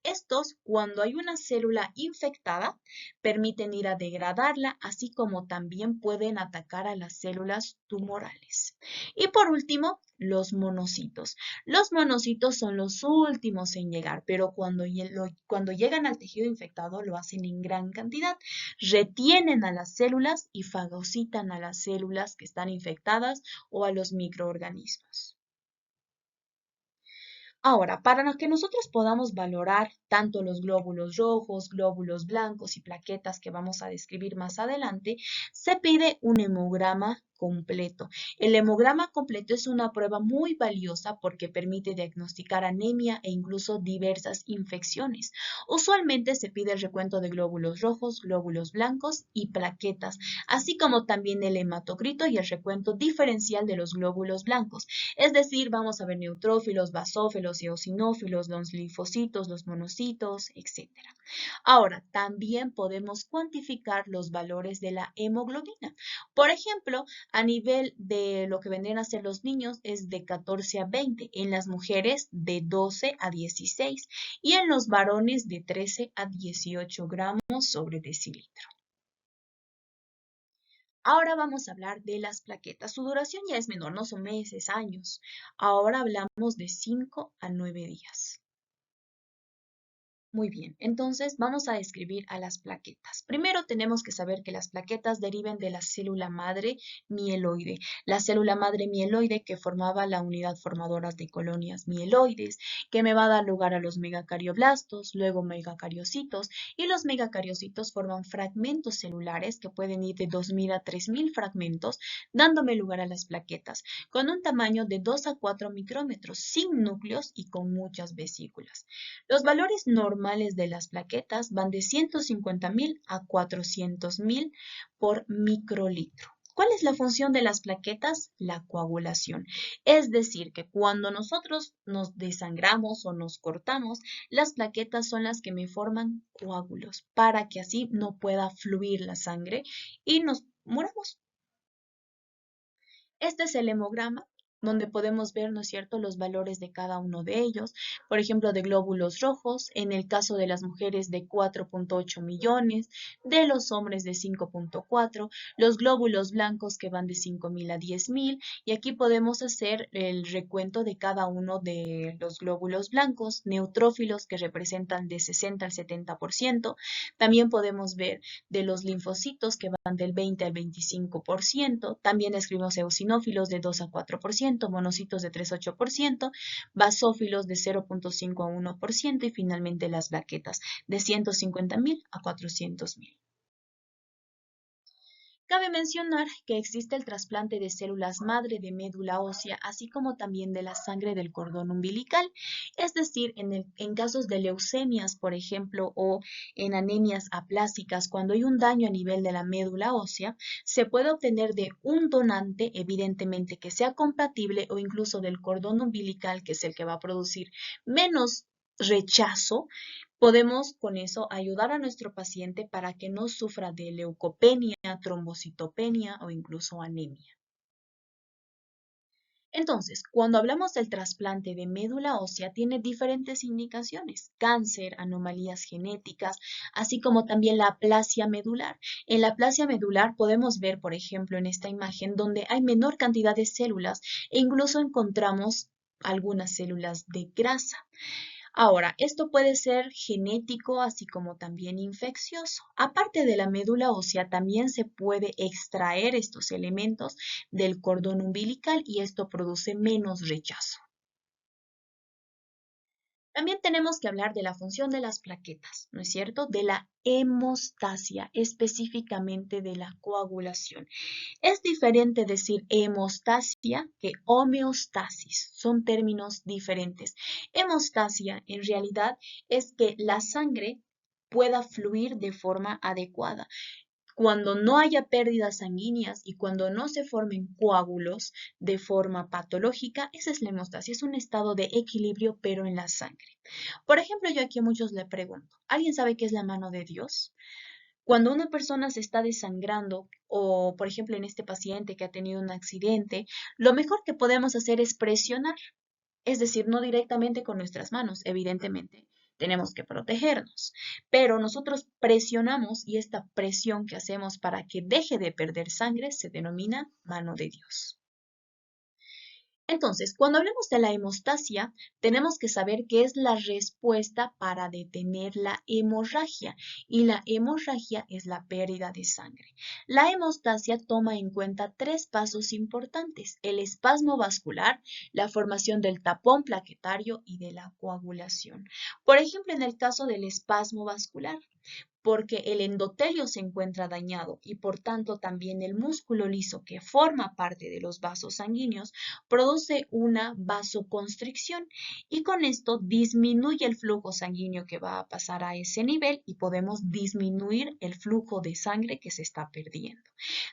estos, cuando hay una célula infectada, permiten ir a degradarla, así como también pueden atacar a las células tumorales. Y por último, los monocitos. Los monocitos son los últimos en llegar, pero cuando llegan al tejido infectado lo hacen en gran cantidad. Retienen a las células y fagocitan a las células que están infectadas o a los microorganismos. Ahora, para que nosotros podamos valorar tanto los glóbulos rojos, glóbulos blancos y plaquetas que vamos a describir más adelante, se pide un hemograma completo. El hemograma completo es una prueba muy valiosa porque permite diagnosticar anemia e incluso diversas infecciones. Usualmente se pide el recuento de glóbulos rojos, glóbulos blancos y plaquetas, así como también el hematocrito y el recuento diferencial de los glóbulos blancos. Es decir, vamos a ver neutrófilos, basófilos, eosinófilos, los linfocitos, los monocitos, etc. Ahora, también podemos cuantificar los valores de la hemoglobina. Por ejemplo, a nivel de lo que vendrían a ser los niños es de 14 a 20, en las mujeres de 12 a 16 y en los varones de 13 a 18 gramos sobre decilitro. Ahora vamos a hablar de las plaquetas. Su duración ya es menor, no son meses, años. Ahora hablamos de 5 a 9 días. Muy bien, entonces vamos a describir a las plaquetas. Primero tenemos que saber que las plaquetas deriven de la célula madre mieloide. La célula madre mieloide que formaba la unidad formadora de colonias mieloides, que me va a dar lugar a los megacardioblastos, luego megacariocitos, y los megacariocitos forman fragmentos celulares que pueden ir de 2000 a 3000 fragmentos, dándome lugar a las plaquetas, con un tamaño de 2 a 4 micrómetros, sin núcleos y con muchas vesículas. Los valores normales de las plaquetas van de 150.000 a 400.000 por microlitro. ¿Cuál es la función de las plaquetas? La coagulación. Es decir, que cuando nosotros nos desangramos o nos cortamos, las plaquetas son las que me forman coágulos para que así no pueda fluir la sangre y nos muramos. Este es el hemograma donde podemos ver, ¿no es cierto?, los valores de cada uno de ellos. Por ejemplo, de glóbulos rojos, en el caso de las mujeres de 4.8 millones, de los hombres de 5.4, los glóbulos blancos que van de 5.000 a 10.000, y aquí podemos hacer el recuento de cada uno de los glóbulos blancos, neutrófilos que representan de 60 al 70%. También podemos ver de los linfocitos que van del 20 al 25%. También escribimos eosinófilos de 2 a 4%, monocitos de 3 a 8%, basófilos de 0.5 a 1% y finalmente las plaquetas de 150.000 a 400.000. Cabe mencionar que existe el trasplante de células madre de médula ósea, así como también de la sangre del cordón umbilical, es decir, en casos de leucemias, por ejemplo, o en anemias aplásicas, cuando hay un daño a nivel de la médula ósea, se puede obtener de un donante, evidentemente que sea compatible, o incluso del cordón umbilical, que es el que va a producir menos rechazo. Podemos con eso ayudar a nuestro paciente para que no sufra de leucopenia, trombocitopenia o incluso anemia. Entonces, cuando hablamos del trasplante de médula ósea, tiene diferentes indicaciones: cáncer, anomalías genéticas, así como también la aplasia medular. En la aplasia medular podemos ver, por ejemplo, en esta imagen, donde hay menor cantidad de células e incluso encontramos algunas células de grasa. Ahora, esto puede ser genético, así como también infeccioso. Aparte de la médula ósea, también se puede extraer estos elementos del cordón umbilical y esto produce menos rechazo. También tenemos que hablar de la función de las plaquetas, ¿no es cierto? De la hemostasia, específicamente de la coagulación. Es diferente decir hemostasia que homeostasis, son términos diferentes. Hemostasia en realidad es que la sangre pueda fluir de forma adecuada. Cuando no haya pérdidas sanguíneas y cuando no se formen coágulos de forma patológica, esa es la hemostasia, es un estado de equilibrio pero en la sangre. Por ejemplo, yo aquí a muchos le pregunto, ¿alguien sabe qué es la mano de Dios? Cuando una persona se está desangrando o, por ejemplo, en este paciente que ha tenido un accidente, lo mejor que podemos hacer es presionar, es decir, no directamente con nuestras manos, evidentemente. Tenemos que protegernos, pero nosotros presionamos y esta presión que hacemos para que deje de perder sangre se denomina mano de Dios. Entonces, cuando hablamos de la hemostasia, tenemos que saber qué es la respuesta para detener la hemorragia, y la hemorragia es la pérdida de sangre. La hemostasia toma en cuenta tres pasos importantes: el espasmo vascular, la formación del tapón plaquetario y de la coagulación. Por ejemplo, en el caso del espasmo vascular, porque el endotelio se encuentra dañado y por tanto también el músculo liso que forma parte de los vasos sanguíneos produce una vasoconstricción y con esto disminuye el flujo sanguíneo que va a pasar a ese nivel y podemos disminuir el flujo de sangre que se está perdiendo.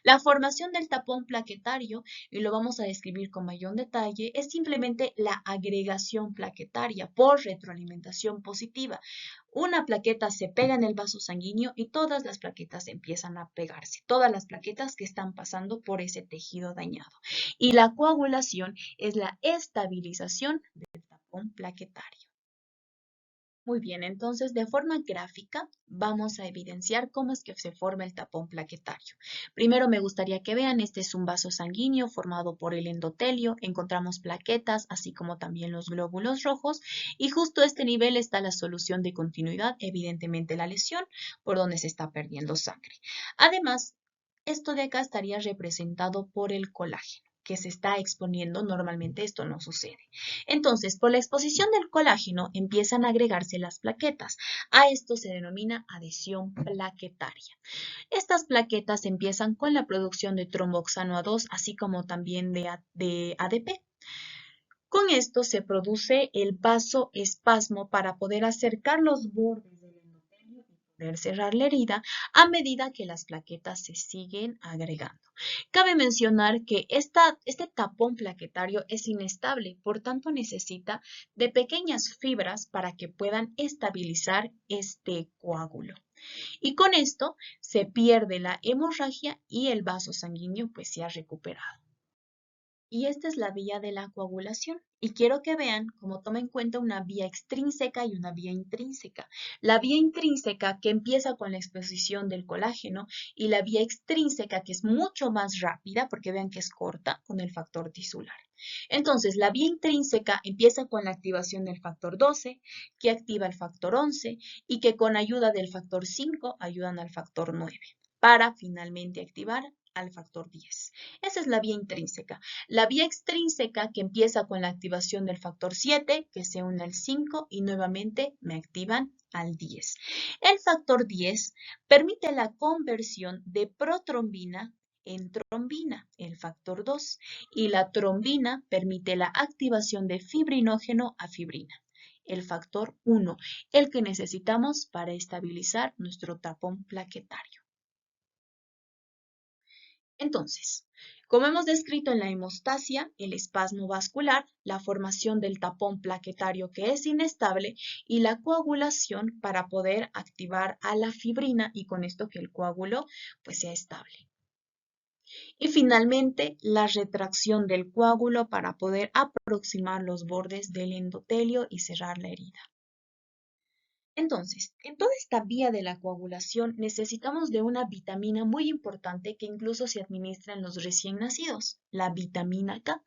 La formación del tapón plaquetario, y lo vamos a describir con mayor detalle, es simplemente la agregación plaquetaria por retroalimentación positiva. Una plaqueta se pega en el vaso sanguíneo y todas las plaquetas empiezan a pegarse, todas las plaquetas que están pasando por ese tejido dañado. Y la coagulación es la estabilización del tapón plaquetario. Muy bien, entonces de forma gráfica vamos a evidenciar cómo es que se forma el tapón plaquetario. Primero me gustaría que vean, este es un vaso sanguíneo formado por el endotelio, encontramos plaquetas, así como también los glóbulos rojos, y justo a este nivel está la solución de continuidad, evidentemente la lesión, por donde se está perdiendo sangre. Además, esto de acá estaría representado por el colágeno que se está exponiendo. Normalmente esto no sucede. Entonces, por la exposición del colágeno empiezan a agregarse las plaquetas. A esto se denomina adhesión plaquetaria. Estas plaquetas empiezan con la producción de tromboxano A2, así como también de ADP. Con esto se produce el vasoespasmo para poder acercar los bordes del endotelio y poder cerrar la herida a medida que las plaquetas se siguen agregando. Cabe mencionar que este tapón plaquetario es inestable, por tanto necesita de pequeñas fibras para que puedan estabilizar este coágulo. Y con esto se pierde la hemorragia y el vaso sanguíneo pues se ha recuperado. Y esta es la vía de la coagulación. Y quiero que vean cómo toma en cuenta una vía extrínseca y una vía intrínseca. La vía intrínseca que empieza con la exposición del colágeno y la vía extrínseca que es mucho más rápida, porque vean que es corta, con el factor tisular. Entonces, la vía intrínseca empieza con la activación del factor 12, que activa el factor 11 y que con ayuda del factor 5 ayudan al factor 9 para finalmente activar al factor 10. Esa es la vía intrínseca. La vía extrínseca que empieza con la activación del factor 7, que se une al 5 y nuevamente me activan al 10. El factor 10 permite la conversión de protrombina en trombina, el factor 2, y la trombina permite la activación de fibrinógeno a fibrina, el factor 1, el que necesitamos para estabilizar nuestro tapón plaquetario. Entonces, como hemos descrito en la hemostasia, el espasmo vascular, la formación del tapón plaquetario que es inestable y la coagulación para poder activar a la fibrina y con esto que el coágulo pues sea estable. Y finalmente, la retracción del coágulo para poder aproximar los bordes del endotelio y cerrar la herida. Entonces, en toda esta vía de la coagulación necesitamos de una vitamina muy importante que incluso se administra en los recién nacidos, la vitamina K.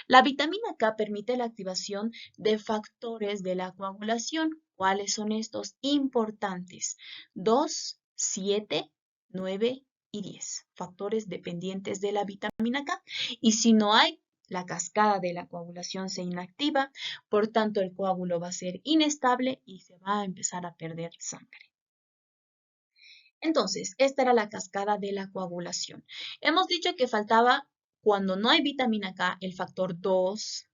La vitamina K permite la activación de factores de la coagulación. ¿Cuáles son estos? Importantes: 2, 7, 9 y 10. Factores dependientes de la vitamina K. Y si no hay la cascada de la coagulación se inactiva, por tanto el coágulo va a ser inestable y se va a empezar a perder sangre. Entonces, esta era la cascada de la coagulación. Hemos dicho que faltaba, cuando no hay vitamina K, el factor 2,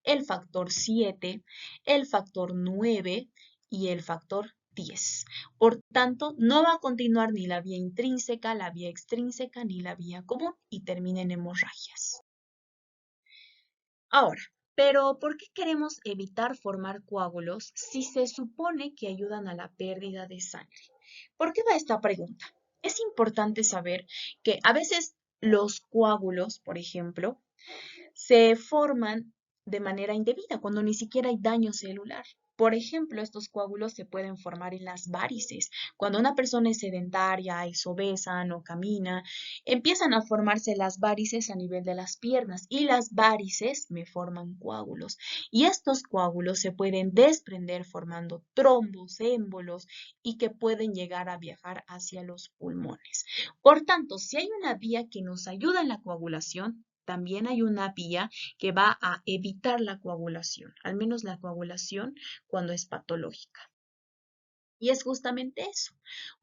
el factor 7, el factor 9 y el factor 10. Por tanto, no va a continuar ni la vía intrínseca, la vía extrínseca, ni la vía común y termina en hemorragias. Ahora, pero ¿por qué queremos evitar formar coágulos si se supone que ayudan a la pérdida de sangre? ¿Por qué va esta pregunta? Es importante saber que a veces los coágulos, por ejemplo, se forman de manera indebida cuando ni siquiera hay daño celular. Por ejemplo, estos coágulos se pueden formar en las varices. Cuando una persona es sedentaria, es obesa, no camina, empiezan a formarse las varices a nivel de las piernas y las varices me forman coágulos. Y estos coágulos se pueden desprender formando trombos, émbolos y que pueden llegar a viajar hacia los pulmones. Por tanto, si hay una vía que nos ayuda en la coagulación, también hay una vía que va a evitar la coagulación, al menos la coagulación cuando es patológica. Y es justamente eso.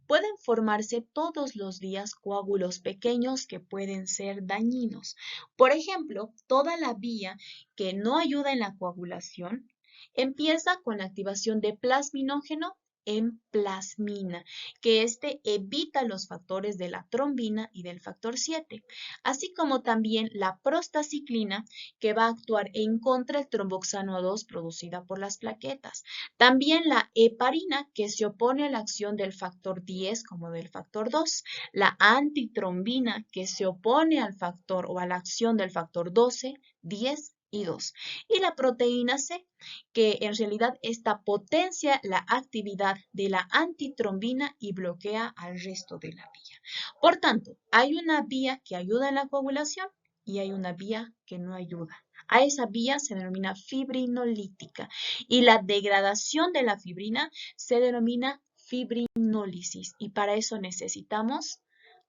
Pueden formarse todos los días coágulos pequeños que pueden ser dañinos. Por ejemplo, toda la vía que no ayuda en la coagulación empieza con la activación de plasminógeno en plasmina, que este evita los factores de la trombina y del factor 7, así como también la prostaciclina, que va a actuar en contra del tromboxano 2 producida por las plaquetas. También la heparina, que se opone a la acción del factor 10 como del factor 2. La antitrombina, que se opone al factor o a la acción del factor 12, 10 y 2. Y la proteína C, que en realidad esta potencia la actividad de la antitrombina y bloquea al resto de la vía. Por tanto, hay una vía que ayuda en la coagulación y hay una vía que no ayuda. A esa vía se denomina fibrinolítica y la degradación de la fibrina se denomina fibrinólisis y para eso necesitamos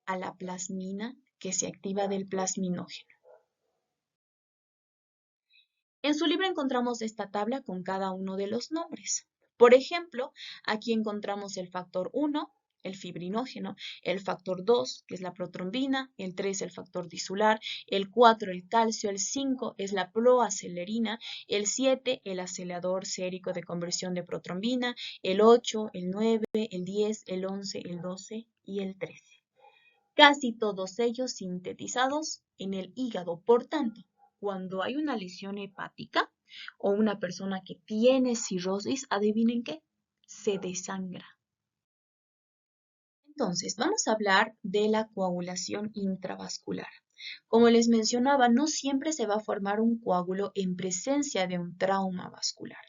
a la plasmina que se activa del plasminógeno. En su libro encontramos esta tabla con cada uno de los nombres. Por ejemplo, aquí encontramos el factor 1, el fibrinógeno, el factor 2, que es la protrombina, el 3, el factor disular, el 4, el calcio, el 5 es la proacelerina, el 7, el acelerador sérico de conversión de protrombina, el 8, el 9, el 10, el 11, el 12 y el 13. Casi todos ellos sintetizados en el hígado. Por tanto, cuando hay una lesión hepática o una persona que tiene cirrosis, adivinen qué, se desangra. Entonces, vamos a hablar de la coagulación intravascular. Como les mencionaba, no siempre se va a formar un coágulo en presencia de un trauma vascular.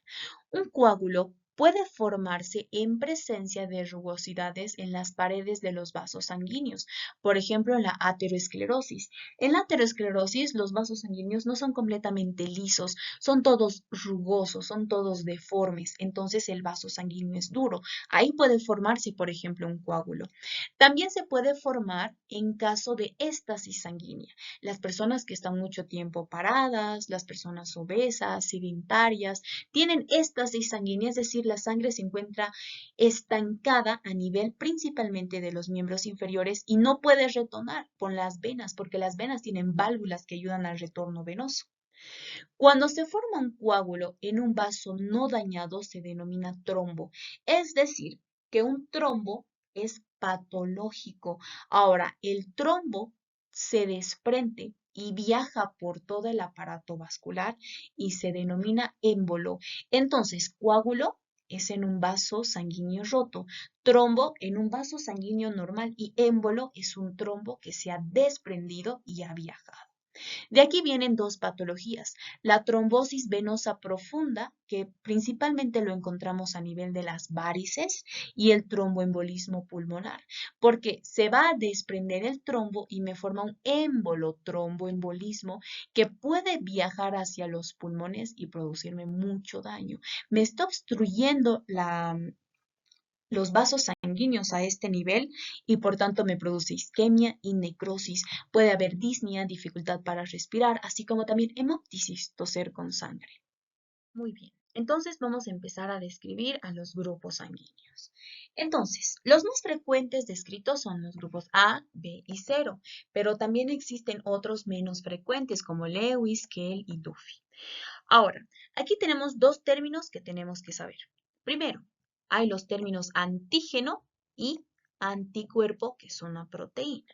Un coágulo puede formarse en presencia de rugosidades en las paredes de los vasos sanguíneos, por ejemplo, en la ateroesclerosis. En la ateroesclerosis, los vasos sanguíneos no son completamente lisos, son todos rugosos, son todos deformes, entonces el vaso sanguíneo es duro. Ahí puede formarse, por ejemplo, un coágulo. También se puede formar en caso de éstasis sanguínea. Las personas que están mucho tiempo paradas, las personas obesas, sedentarias, tienen éstasis sanguínea, es decir, la sangre se encuentra estancada a nivel principalmente de los miembros inferiores y no puede retornar por las venas, porque las venas tienen válvulas que ayudan al retorno venoso. Cuando se forma un coágulo en un vaso no dañado se denomina trombo, es decir, que un trombo es patológico. Ahora, el trombo se desprende y viaja por todo el aparato vascular y se denomina émbolo. Entonces, coágulo es en un vaso sanguíneo roto, trombo en un vaso sanguíneo normal y émbolo es un trombo que se ha desprendido y ha viajado. De aquí vienen dos patologías, la trombosis venosa profunda, que principalmente lo encontramos a nivel de las varices, y el tromboembolismo pulmonar, porque se va a desprender el trombo y me forma un émbolo tromboembolismo que puede viajar hacia los pulmones y producirme mucho daño. Me está obstruyendo los vasos sanguíneos a este nivel y por tanto me produce isquemia y necrosis. Puede haber disnea, dificultad para respirar, así como también hemoptisis, toser con sangre. Muy bien, entonces vamos a empezar a describir a los grupos sanguíneos. Entonces, los más frecuentes descritos son los grupos A, B y 0, pero también existen otros menos frecuentes como Lewis, Kell y Duffy. Ahora, aquí tenemos dos términos que tenemos que saber. Primero, hay los términos antígeno y anticuerpo, que es una proteína.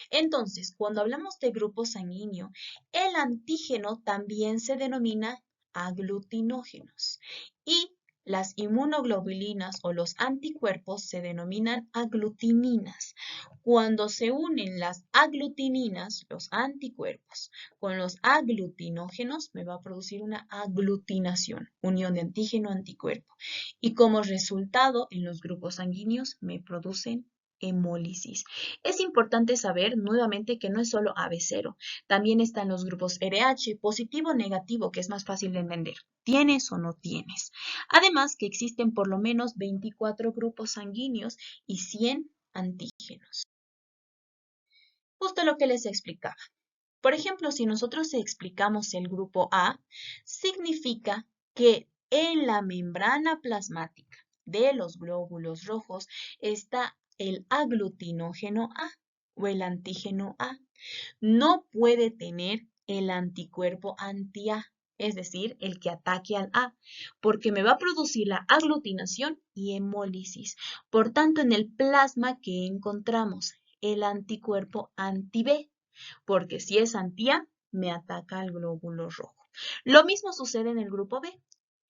Entonces, cuando hablamos de grupo sanguíneo, el antígeno también se denomina aglutinógenos y las inmunoglobulinas o los anticuerpos se denominan aglutininas. Cuando se unen las aglutininas, los anticuerpos, con los aglutinógenos, me va a producir una aglutinación, unión de antígeno-anticuerpo. Y como resultado, en los grupos sanguíneos me producen hemólisis. Es importante saber nuevamente que no es solo AB0, también están los grupos RH, positivo o negativo, que es más fácil de entender. ¿Tienes o no tienes? Además que existen por lo menos 24 grupos sanguíneos y 100 antígenos. Justo lo que les explicaba. Por ejemplo, si nosotros explicamos el grupo A, significa que en la membrana plasmática de los glóbulos rojos está el aglutinógeno A o el antígeno A. No puede tener el anticuerpo anti-A, es decir, el que ataque al A, porque me va a producir la aglutinación y hemólisis. Por tanto, en el plasma que encontramos el anticuerpo anti-B, porque si es anti-A, me ataca al glóbulo rojo. Lo mismo sucede en el grupo B.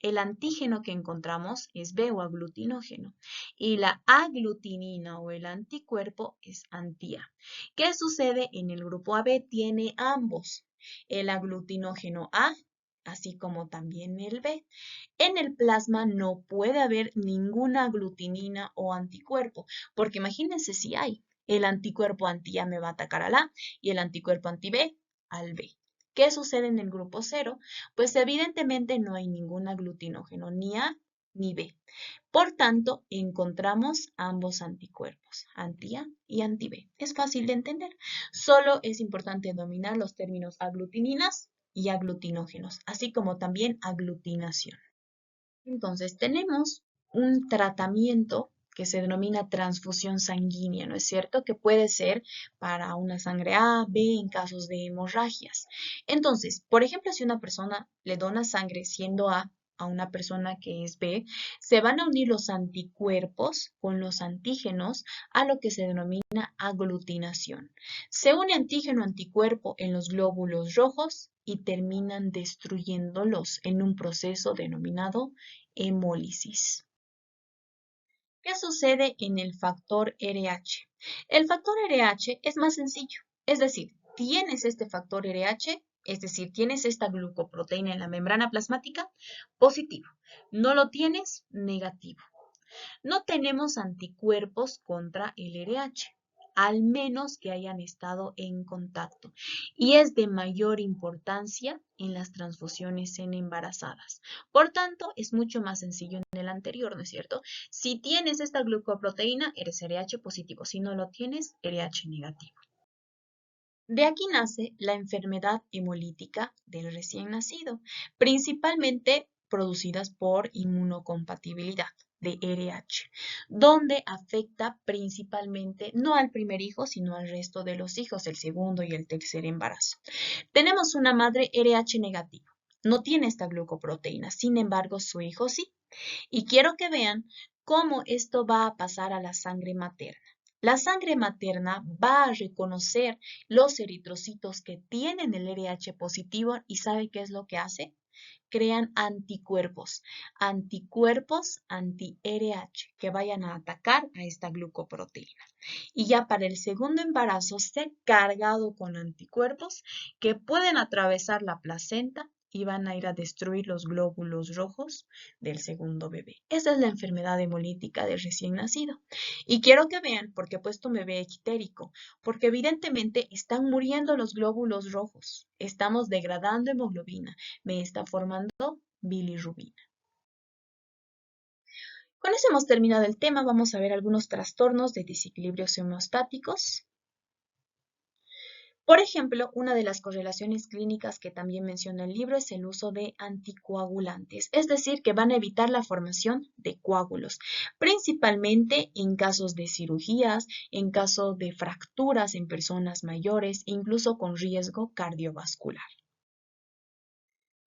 El antígeno que encontramos es B o aglutinógeno y la aglutinina o el anticuerpo es anti-A. ¿Qué sucede en el grupo AB? Tiene ambos, el aglutinógeno A, así como también el B. En el plasma no puede haber ninguna aglutinina o anticuerpo, porque imagínense si hay. El anticuerpo anti-A me va a atacar al A y el anticuerpo anti-B al B. ¿Qué sucede en el grupo 0? Pues evidentemente no hay ningún aglutinógeno, ni A ni B. Por tanto, encontramos ambos anticuerpos, anti-A y anti-B. Es fácil de entender. Solo es importante dominar los términos aglutininas y aglutinógenos, así como también aglutinación. Entonces, tenemos un tratamiento que se denomina transfusión sanguínea, ¿no es cierto? Que puede ser para una sangre A, B en casos de hemorragias. Entonces, por ejemplo, si una persona le dona sangre siendo A una persona que es B, se van a unir los anticuerpos con los antígenos a lo que se denomina aglutinación. Se une antígeno-anticuerpo en los glóbulos rojos y terminan destruyéndolos en un proceso denominado hemólisis. ¿Qué sucede en el factor RH? El factor RH es más sencillo, es decir, tienes este factor RH, es decir, tienes esta glucoproteína en la membrana plasmática, positivo. No lo tienes, negativo. No tenemos anticuerpos contra el RH, al menos que hayan estado en contacto. Y es de mayor importancia en las transfusiones en embarazadas. Por tanto, es mucho más sencillo en el anterior, ¿no es cierto? Si tienes esta glucoproteína, eres RH positivo. Si no lo tienes, RH negativo. De aquí nace la enfermedad hemolítica del recién nacido, principalmente producidas por inmunocompatibilidad de RH, donde afecta principalmente no al primer hijo, sino al resto de los hijos, el segundo y el tercer embarazo. Tenemos una madre RH negativa, no tiene esta glucoproteína, sin embargo su hijo sí. Y quiero que vean cómo esto va a pasar a la sangre materna. La sangre materna va a reconocer los eritrocitos que tienen el RH positivo y ¿sabe qué es lo que hace? Crean anticuerpos anti-RH que vayan a atacar a esta glucoproteína. Y ya para el segundo embarazo se cargado con anticuerpos que pueden atravesar la placenta y van a ir a destruir los glóbulos rojos del segundo bebé. Esa es la enfermedad hemolítica del recién nacido. Y quiero que vean por qué he puesto un bebé ictérico, porque evidentemente están muriendo los glóbulos rojos, estamos degradando hemoglobina, me está formando bilirrubina. Con eso hemos terminado el tema. Vamos a ver algunos trastornos de desequilibrios homeostáticos. Por ejemplo, una de las correlaciones clínicas que también menciona el libro es el uso de anticoagulantes, es decir, que van a evitar la formación de coágulos, principalmente en casos de cirugías, en caso de fracturas en personas mayores e incluso con riesgo cardiovascular.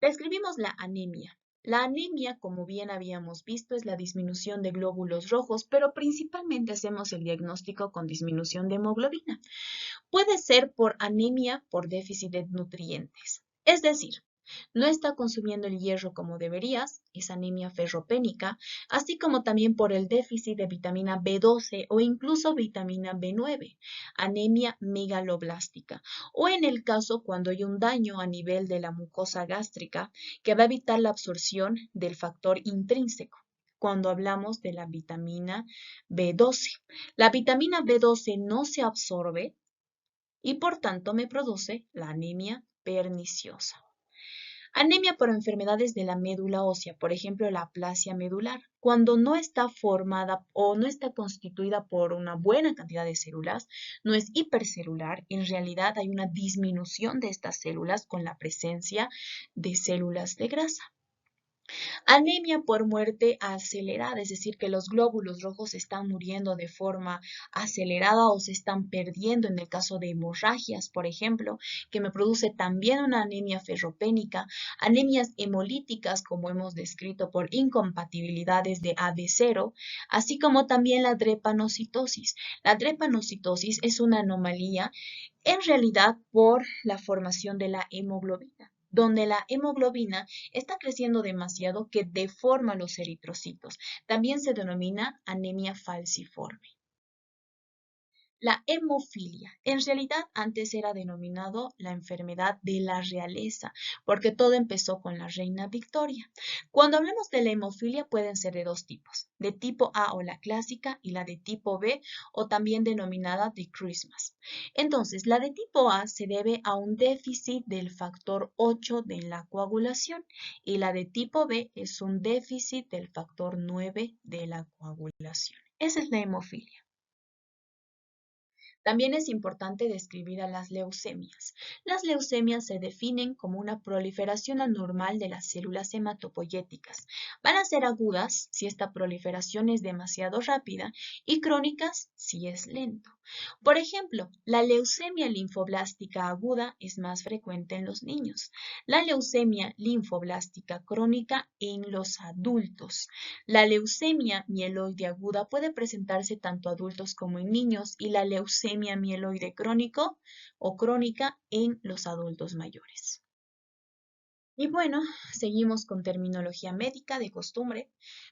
Describimos la anemia. La anemia, como bien habíamos visto, es la disminución de glóbulos rojos, pero principalmente hacemos el diagnóstico con disminución de hemoglobina. Puede ser por anemia por déficit de nutrientes, es decir, no está consumiendo el hierro como deberías, es anemia ferropénica, así como también por el déficit de vitamina B12 o incluso vitamina B9, anemia megaloblástica, o en el caso cuando hay un daño a nivel de la mucosa gástrica que va a evitar la absorción del factor intrínseco. Cuando hablamos de la vitamina B12. La vitamina B12 no se absorbe y por tanto me produce la anemia perniciosa. Anemia por enfermedades de la médula ósea, por ejemplo la aplasia medular, cuando no está formada o no está constituida por una buena cantidad de células, no es hipercelular, en realidad hay una disminución de estas células con la presencia de células de grasa. Anemia por muerte acelerada, es decir, que los glóbulos rojos están muriendo de forma acelerada o se están perdiendo en el caso de hemorragias, por ejemplo, que me produce también una anemia ferropénica, anemias hemolíticas, como hemos descrito por incompatibilidades de AB0, así como también la drepanocitosis. La drepanocitosis es una anomalía en realidad por la formación de la hemoglobina, donde la hemoglobina está creciendo demasiado que deforma los eritrocitos. También se denomina anemia falciforme. La hemofilia, en realidad antes era denominado la enfermedad de la realeza, porque todo empezó con la reina Victoria. Cuando hablamos de la hemofilia pueden ser de dos tipos, de tipo A o la clásica y la de tipo B o también denominada de Christmas. Entonces, la de tipo A se debe a un déficit del factor 8 de la coagulación y la de tipo B es un déficit del factor 9 de la coagulación. Esa es la hemofilia. También es importante describir a las leucemias. Las leucemias se definen como una proliferación anormal de las células hematopoyéticas. Van a ser agudas si esta proliferación es demasiado rápida y crónicas si es lento. Por ejemplo, la leucemia linfoblástica aguda es más frecuente en los niños. La leucemia linfoblástica crónica en los adultos. La leucemia mieloide aguda puede presentarse tanto adultos como en niños y la leucemia mieloide crónico o crónica en los adultos mayores. Y bueno, seguimos con terminología médica de costumbre.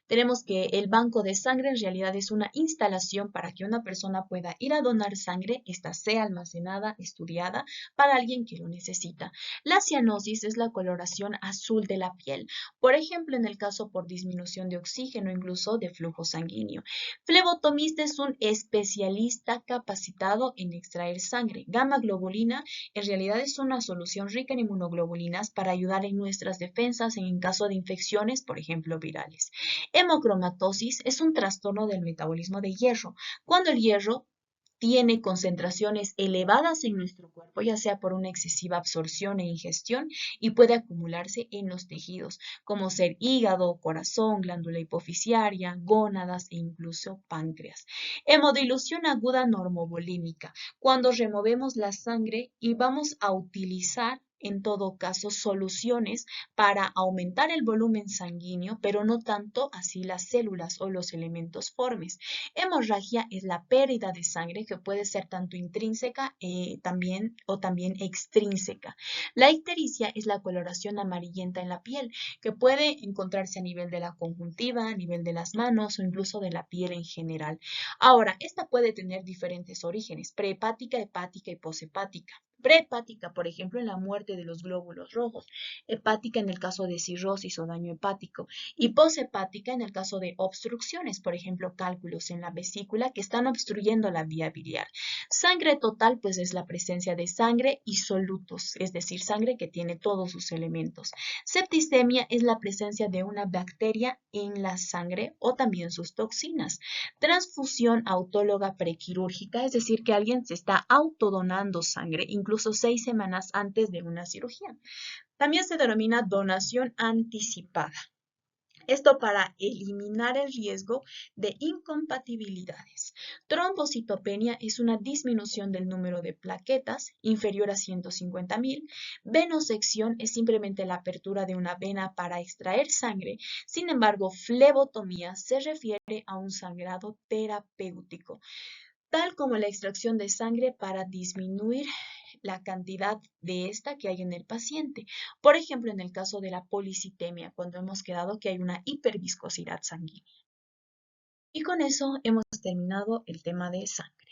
Tenemos que el banco de sangre en realidad es una instalación para que una persona pueda ir a donar sangre, esta sea almacenada, estudiada para alguien que lo necesita. La cianosis es la coloración azul de la piel, por ejemplo en el caso por disminución de oxígeno, incluso de flujo sanguíneo. Flebotomista es un especialista capacitado en extraer sangre. Gamma globulina en realidad es una solución rica en inmunoglobulinas para ayudar en nuestras defensas en caso de infecciones, por ejemplo, virales. Hemocromatosis es un trastorno del metabolismo de hierro. Cuando el hierro tiene concentraciones elevadas en nuestro cuerpo, ya sea por una excesiva absorción e ingestión, y puede acumularse en los tejidos, como ser hígado, corazón, glándula hipofisiaria, gónadas e incluso páncreas. Hemodilución aguda normovolímica, cuando removemos la sangre y vamos a utilizar en todo caso soluciones para aumentar el volumen sanguíneo, pero no tanto así las células o los elementos formes. Hemorragia es la pérdida de sangre que puede ser tanto intrínseca también extrínseca. La ictericia es la coloración amarillenta en la piel que puede encontrarse a nivel de la conjuntiva, a nivel de las manos o incluso de la piel en general. Ahora, esta puede tener diferentes orígenes, prehepática, hepática y poshepática. Prehepática, por ejemplo, en la muerte de los glóbulos rojos. Hepática en el caso de cirrosis o daño hepático. Y poshepática en el caso de obstrucciones, por ejemplo, cálculos en la vesícula que están obstruyendo la vía biliar. Sangre total, pues es la presencia de sangre y solutos, es decir, sangre que tiene todos sus elementos. Septicemia es la presencia de una bacteria en la sangre o también sus toxinas. Transfusión autóloga prequirúrgica, es decir, que alguien se está autodonando sangre, incluso 6 semanas antes de una cirugía. También se denomina donación anticipada. Esto para eliminar el riesgo de incompatibilidades. Trombocitopenia es una disminución del número de plaquetas inferior a 150.000. Venosección es simplemente la apertura de una vena para extraer sangre. Sin embargo, flebotomía se refiere a un sangrado terapéutico, tal como la extracción de sangre para disminuir la cantidad de esta que hay en el paciente. Por ejemplo, en el caso de la policitemia, cuando hemos quedado que hay una hiperviscosidad sanguínea. Y con eso hemos terminado el tema de sangre.